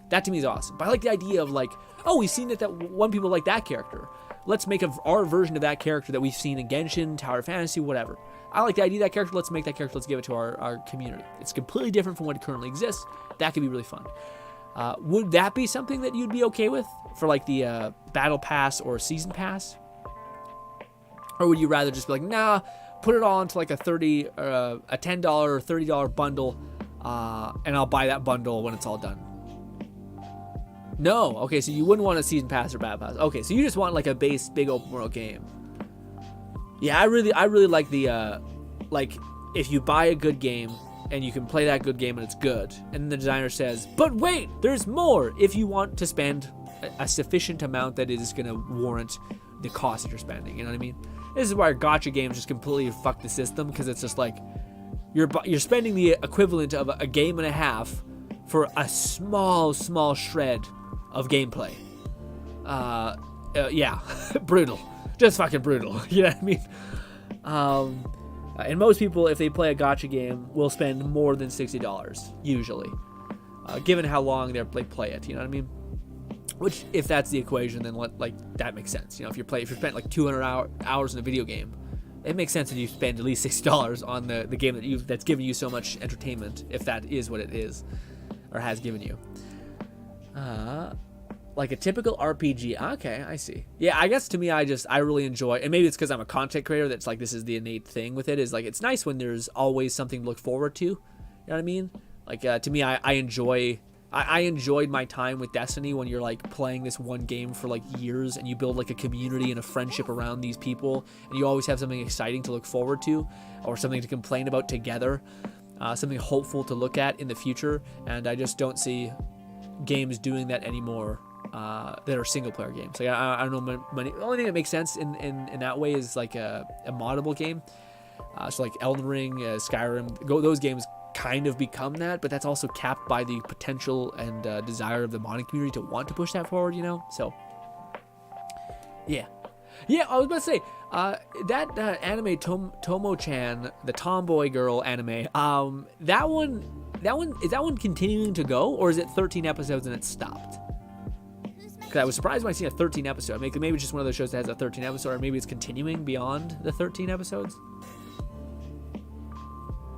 that to me is awesome. But I like the idea of like, oh, we've seen that one people like that character. Let's make our version of that character that we've seen in Genshin, Tower Fantasy, whatever. I like the idea of that character. Let's make that character. Let's give it to our community. It's completely different from what currently exists. That could be really fun. Would that be something that you'd be okay with for like the battle pass or season pass? Or would you rather just be like, nah, put it all into like a $10 or $30 bundle, and I'll buy that bundle when it's all done? No. Okay, so you wouldn't want a season pass or battle pass. Okay, so you just want like a base big open world game. Yeah, I really like the like if you buy a good game and you can play that good game and it's good, and the designer says, but wait, there's more if you want to spend a sufficient amount that is going to warrant the cost that you're spending. You know what I mean? This is why gacha games just completely fuck the system, because it's just like you're spending the equivalent of a game and a half for a small shred of gameplay. Yeah, brutal, just fucking brutal. You know what I mean? And most people, if they play a gacha game, will spend more than $60 usually, given how long they play it. You know what I mean? Which, if that's the equation, then that makes sense. You know, if you spent like 200 hours in a video game, it makes sense that you spend at least $60 on the game that's given you so much entertainment, if that is what it is or has given you. Like a typical RPG. Okay, I see. Yeah, I guess to me, I really enjoy, and maybe it's because I'm a content creator that's like, this is the innate thing with it, is like, it's nice when there's always something to look forward to. You know what I mean? Like, to me, I enjoyed my time with Destiny when you're like playing this one game for like years, and you build like a community and a friendship around these people, and you always have something exciting to look forward to, or something to complain about together, something hopeful to look at in the future. And I just don't see games doing that anymore, that are single player games. Like I don't know, the only thing that makes sense in that way is like a moddable game. So like Elden Ring, Skyrim, those games kind of become that, but that's also capped by the potential and desire of the modding community to want to push that forward, you know? So Yeah. Yeah, I was about to say, that anime Tomo-chan, the tomboy girl anime, that one, is that one continuing to go, or is it 13 episodes and it stopped? Because I was surprised when I seen a 13 episode. Maybe it's just one of those shows that has a 13 episode, or maybe it's continuing beyond the 13 episodes.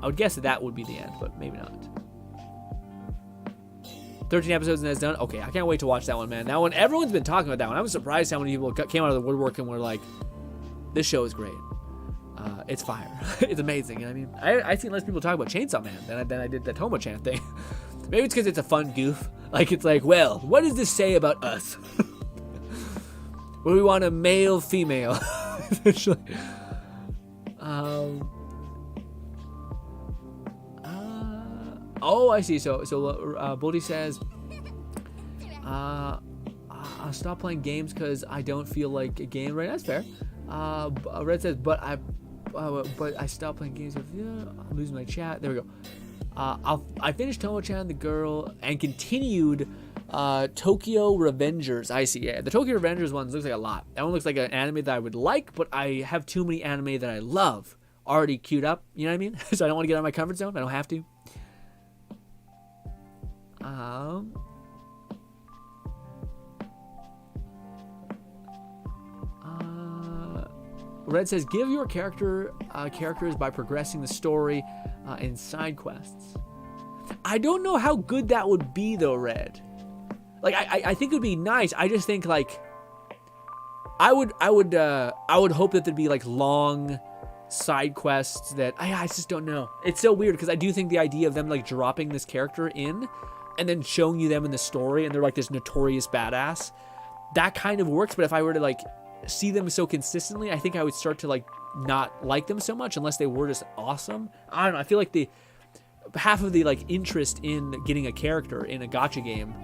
I would guess that would be the end, but maybe not. 13 episodes and that's done? Okay, I can't wait to watch that one, man. That one, everyone's been talking about that one. I was surprised how many people came out of the woodwork and were like, this show is great. It's fire. It's amazing. I mean, I've seen less people talk about Chainsaw Man than I did the Tomo-chan thing. Maybe it's because it's a fun goof. Like, it's like, well, what does this say about us? What do we want, a male, female? Essentially. Oh, I see. So Boldy says, I'll stop playing games because I don't feel like a game. Right, that's fair. Red says, but I stopped playing games. I'm losing my chat. There we go. I finished Tomo-chan, the girl, and continued Tokyo Revengers. I see. Yeah, the Tokyo Revengers one looks like a lot. That one looks like an anime that I would like, but I have too many anime that I love already queued up. You know what I mean? So I don't want to get out of my comfort zone. I don't have to. Red says, give your characters by progressing the story in side quests. I don't know how good that would be though, Red. Like, I think it would be nice. I just think, like, I would hope that there'd be like long side quests that I just don't know. It's so weird because I do think the idea of them like dropping this character in and then showing you them in the story and they're like this notorious badass, that kind of works. But if I were to like see them so consistently, I think I would start to like not like them so much unless they were just awesome. I don't know. I feel like the half of the like interest in getting a character in a gacha game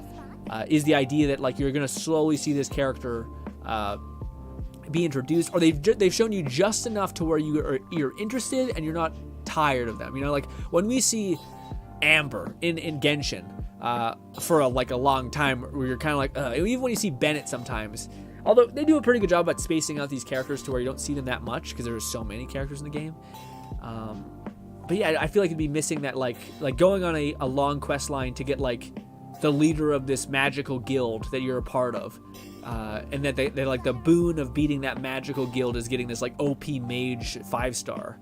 is the idea that like you're gonna slowly see this character be introduced, or they've shown you just enough to where you're interested and you're not tired of them. You know, like when we see Amber in Genshin for a long time, where you're kind of like, even when you see Bennett sometimes, although they do a pretty good job at spacing out these characters to where you don't see them that much because there's so many characters in the game. But yeah, I feel like it'd be missing that like going on a long quest line to get like the leader of this magical guild that you're a part of. And that they like the boon of beating that magical guild is getting this like OP mage 5-star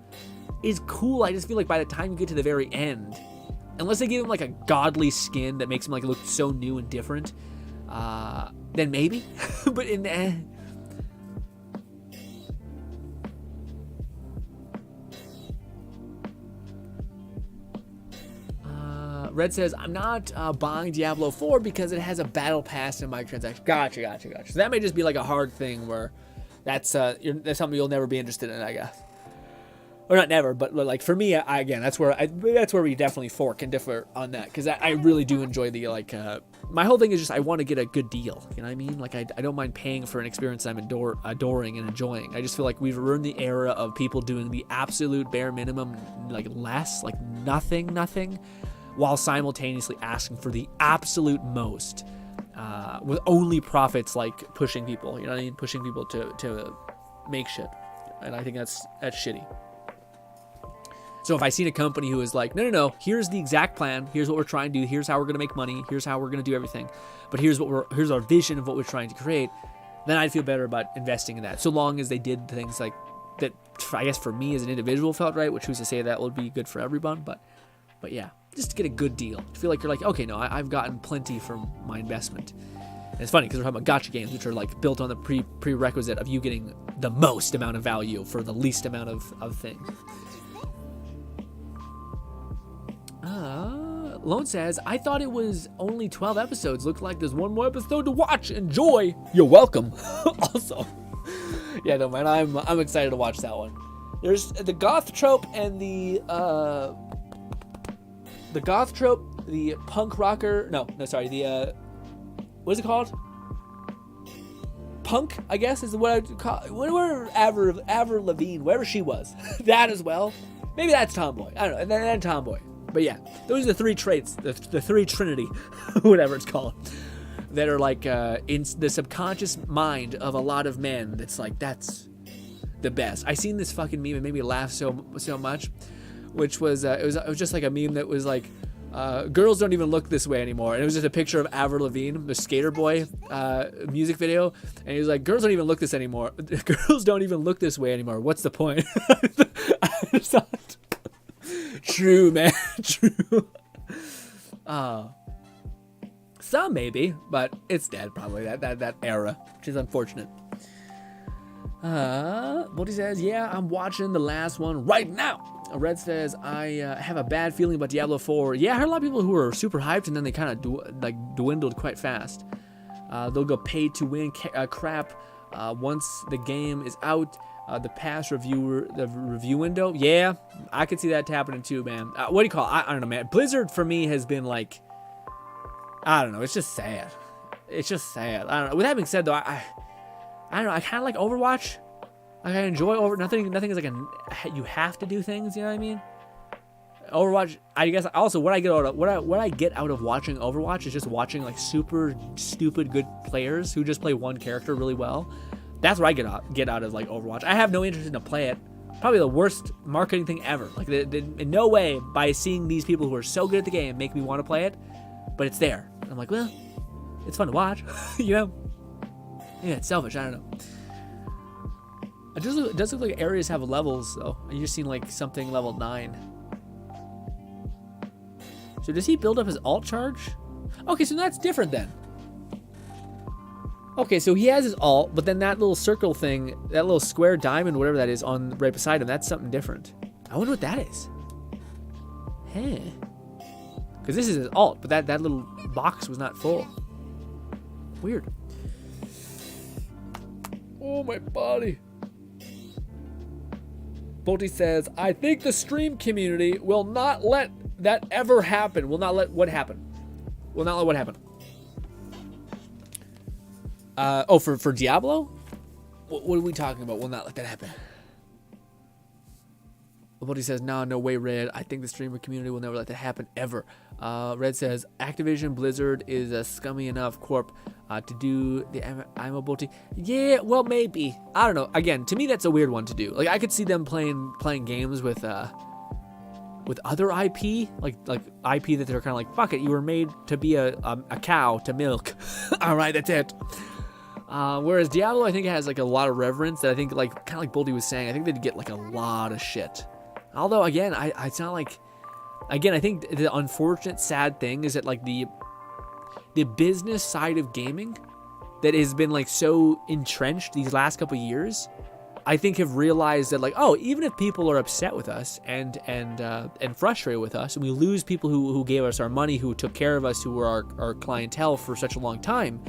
is cool. I just feel like by the time you get to the very end, unless they give him like a godly skin that makes him like look so new and different, then maybe. But in the Red says, I'm not buying Diablo 4 because it has a battle pass and microtransaction. Gotcha. So that may just be like a hard thing where that's something you'll never be interested in, I guess. Or not never, but like for me, that's where we definitely fork and differ on that, because I really do enjoy the like. My whole thing is just I want to get a good deal. You know what I mean? Like I don't mind paying for an experience I'm adoring and enjoying. I just feel like we've ruined the era of people doing the absolute bare minimum, like less, like nothing, while simultaneously asking for the absolute most, with only profits like pushing people. You know what I mean? Pushing people to make shit, and I think that's shitty. So if I seen a company who is like, no, here's the exact plan, here's what we're trying to do, here's how we're gonna make money, here's how we're gonna do everything, but here's our vision of what we're trying to create, then I'd feel better about investing in that. So long as they did things like that, I guess for me as an individual felt right, which who's to say that would be good for everyone, but yeah, just to get a good deal. To feel like you're like, okay, no, I've gotten plenty from my investment. And it's funny because we're talking about gacha games, which are like built on the prerequisite of you getting the most amount of value for the least amount of things. Lone says, I thought it was only 12 episodes. Looks like there's one more episode to watch. Enjoy. You're welcome. Also, yeah, no, man, I'm excited to watch that one. There's the goth trope and the punk rocker. What is it called? Punk, I guess, is what I would call. Whatever Avril Lavigne, wherever she was, that as well. Maybe that's tomboy. I don't know, and then tomboy. But yeah, those are the three traits, the three trinity, whatever it's called. that are like in the subconscious mind of a lot of men. That's like, that's the best. I seen this fucking meme and made me laugh so much, which was it was just like a meme that was like, girls don't even look this way anymore, and it was just a picture of Avril Lavigne, the Skater Boy music video, and he was like, girls don't even look this anymore. Girls don't even look this way anymore. What's the point? I just thought, true, man, true. Some maybe, but it's dead probably, that era, which is unfortunate. Bodhi says, yeah, I'm watching the last one right now. Red says, I have a bad feeling about Diablo 4. Yeah, I heard a lot of people who were super hyped and then they kind of dwindled quite fast. They'll go pay to win crap once the game is out. The review window. Yeah, I could see that happening too, man. What do you call it? I don't know, man. Blizzard for me has been like, I don't know. It's just sad. It's just sad. I don't know. With that being said, though, I don't know. I kind of like Overwatch. Like, I enjoy nothing is like you have to do things. You know what I mean? Overwatch. I guess also what I get out of watching Overwatch is just watching like super stupid good players who just play one character really well. That's what I get out of like Overwatch. I have no interest in to play it. Probably the worst marketing thing ever. Like, in no way by seeing these people who are so good at the game make me want to play it, but it's there. I'm like, well, it's fun to watch, you know? Yeah, it's selfish. I don't know. It does look like areas have levels, though. I just seen like something level 9. So does he build up his alt charge? Okay, so that's different then. Okay, so he has his alt, but then that little circle thing, that little square diamond, whatever that is, on right beside him, that's something different. I wonder what that is. Hey. Because this is his alt, but that little box was not full. Weird. Oh, my body. Bolty says, I think the stream community will not let that ever happen. Will not let what happen? Will not let what happen? For Diablo? What are we talking about? Will not let that happen. Bolty says, no way, Red. I think the streamer community will never let that happen, ever. Red says, Activision Blizzard is a scummy enough corp to do the I'm a Bolty. Yeah, well, maybe. I don't know. Again, to me, that's a weird one to do. Like, I could see them playing games with other IP, like IP that they're kind of like, fuck it, you were made to be a cow to milk. All right, that's it. Whereas Diablo, I think, has like a lot of reverence that I think, like, kind of like Bolty was saying, I think they'd get like a lot of shit. Although, again, it's not like, again, I think the unfortunate, sad thing is that like the business side of gaming that has been like so entrenched these last couple of years, I think have realized that like, oh, even if people are upset with us and frustrated with us, and we lose people who gave us our money, who took care of us, who were our clientele for such a long time,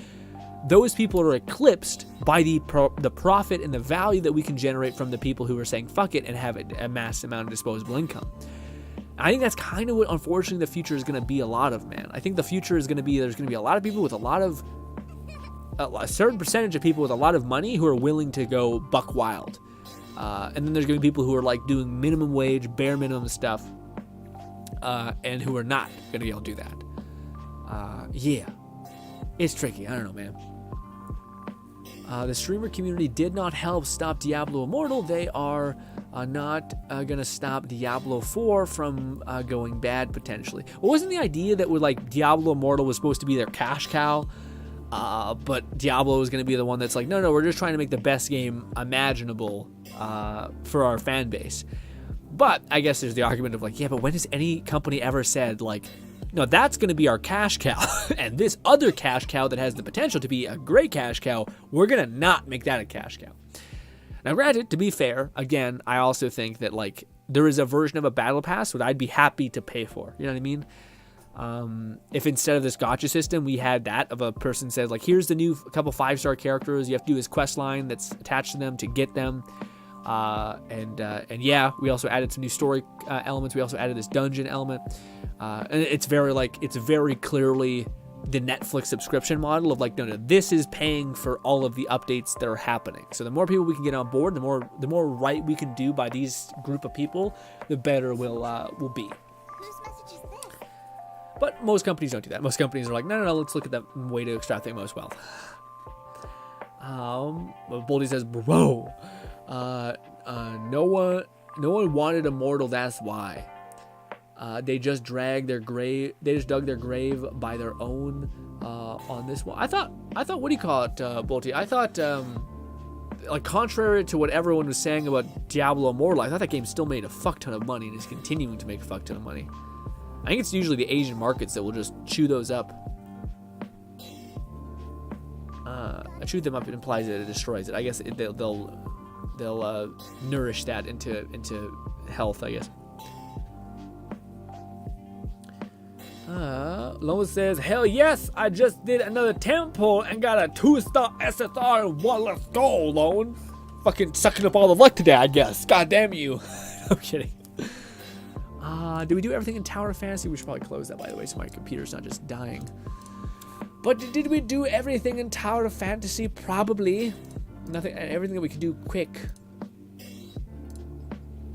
those people are eclipsed by the profit and the value that we can generate from the people who are saying fuck it and have a mass amount of disposable income. I think that's kind of what, unfortunately, the future is going to be a lot of, man. I think the future is going to be, there's going to be a lot of people with a certain percentage of people with a lot of money who are willing to go buck wild. And then there's going to be people who are like doing minimum wage, bare minimum stuff, and who are not going to be able to do that. Yeah. It's tricky. I don't know, man. The streamer community did not help stop Diablo Immortal. They are not going to stop Diablo 4 from going bad, potentially. Well, wasn't the idea that like Diablo Immortal was supposed to be their cash cow? But Diablo is going to be the one that's like, no, we're just trying to make the best game imaginable for our fan base. But I guess there's the argument of like, yeah, but when has any company ever said like, no, that's going to be our cash cow, and this other cash cow that has the potential to be a great cash cow, we're going to not make that a cash cow. Now, granted, to be fair, again, I also think that like there is a version of a battle pass that I'd be happy to pay for. You know what I mean? If instead of this gacha system, we had that of a person says like, here's the new couple 5-star characters, you have to do this quest line that's attached to them to get them. And yeah, we also added some new story elements. We also added this dungeon element. And it's very clearly the Netflix subscription model of like, no, this is paying for all of the updates that are happening. So the more people we can get on board, the more right we can do by these group of people, the better we'll be. Whose message is this? But most companies don't do that. Most companies are like, no, let's look at that way to extract the most wealth. Boldy says, bro, no one wanted immortal, that's why. They just dug their grave by their own on this one. I thought what do you call it, Bolty? I thought like contrary to what everyone was saying about Diablo Immortal, I thought that game still made a fuck ton of money and is continuing to make a fuck ton of money. I think it's usually the Asian markets that will just chew those up. Chew them up, it implies that it destroys it. I guess they'll nourish that into health, I guess. Lone says, hell yes, I just did another temple and got a 2-star SSR. What? Let's go, Lone. Fucking sucking up all the luck today, I guess. God damn you. I'm kidding. Did we do everything in Tower of Fantasy? We should probably close that, by the way, so my computer's not just dying. But did we do everything in Tower of Fantasy? Probably. Nothing. Everything that we could do quick.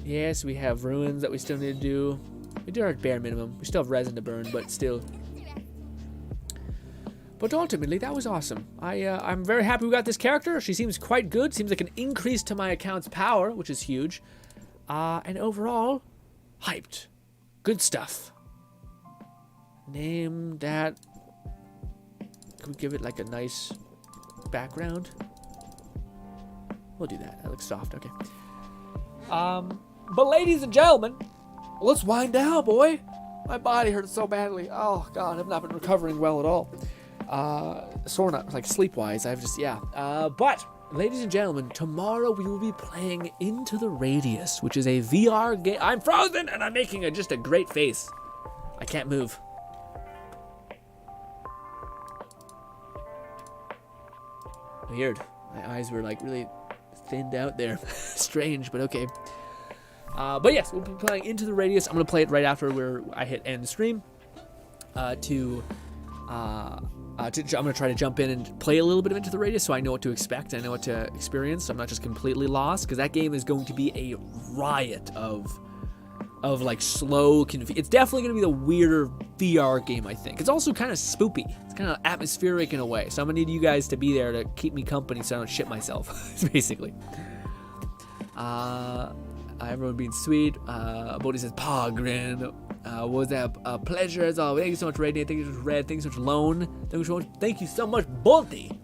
Yes, we have ruins that we still need to do. We did our bare minimum. We still have resin to burn, but still. But ultimately, that was awesome. I'm very happy we got this character. She seems quite good. Seems like an increase to my account's power, which is huge. And overall, hyped. Good stuff. Name that. Can we give it like a nice background? We'll do that. That looks soft. Okay. But ladies and gentlemen, let's wind down, boy. My body hurts so badly. Oh God, I've not been recovering well at all. Sore not like sleep-wise. I've just but ladies and gentlemen, tomorrow we will be playing Into the Radius, which is a VR game. I'm frozen and I'm making just a great face. I can't move. Weird. My eyes were like really thinned out there. Strange, but okay. But yes, we'll be playing Into the Radius. I'm gonna play it right after I hit end stream. I'm gonna try to jump in and play a little bit of Into the Radius so I know what to expect. I know what to experience. So I'm not just completely lost, because that game is going to be a riot of like slow. It's definitely gonna be the weirder VR game, I think. It's also kind of spoopy. It's kind of atmospheric in a way. So I'm gonna need you guys to be there to keep me company so I don't shit myself. Basically. Everyone being sweet. Bodhi says, "Pa, Grin. Was that a pleasure as always? Thank you so much, Radiant. Thank you so much, Red. Thank you so much, Lone. Thank you so much, Bolty.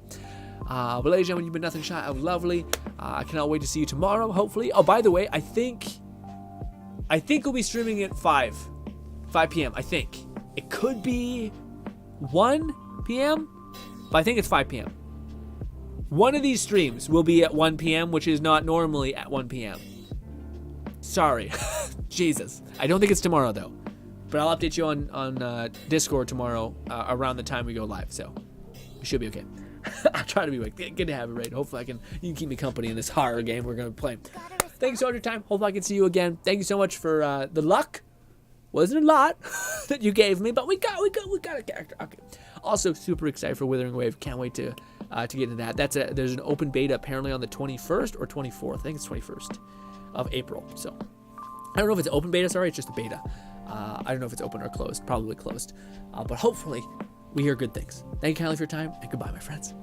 But ladies and gentlemen, you've been nothing shy of lovely. I cannot wait to see you tomorrow, hopefully. Oh, by the way, I think we'll be streaming at 5 p.m. I think it could be 1 p.m., but I think it's 5 p.m. One of these streams will be at 1 p.m., which is not normally at 1 p.m. Sorry. Jesus. I don't think it's tomorrow, though. But I'll update you on Discord tomorrow around the time we go live, so we should be okay. I'll try to be awake. Good to have it, right? Hopefully you can keep me company in this horror game we're going to play. Thank you so much for your time. Hopefully I can see you again. Thank you so much for the luck. Wasn't a lot that you gave me, but we got a character. Okay. Also, super excited for Wuthering Wave. Can't wait to get into that. There's an open beta apparently on the 21st or 24th. I think it's 21st of April. So I don't know if it's open beta. Sorry, it's just a beta. I don't know if it's open or closed. Probably closed. But hopefully we hear good things. Thank you kindly for your time, and goodbye, my friends.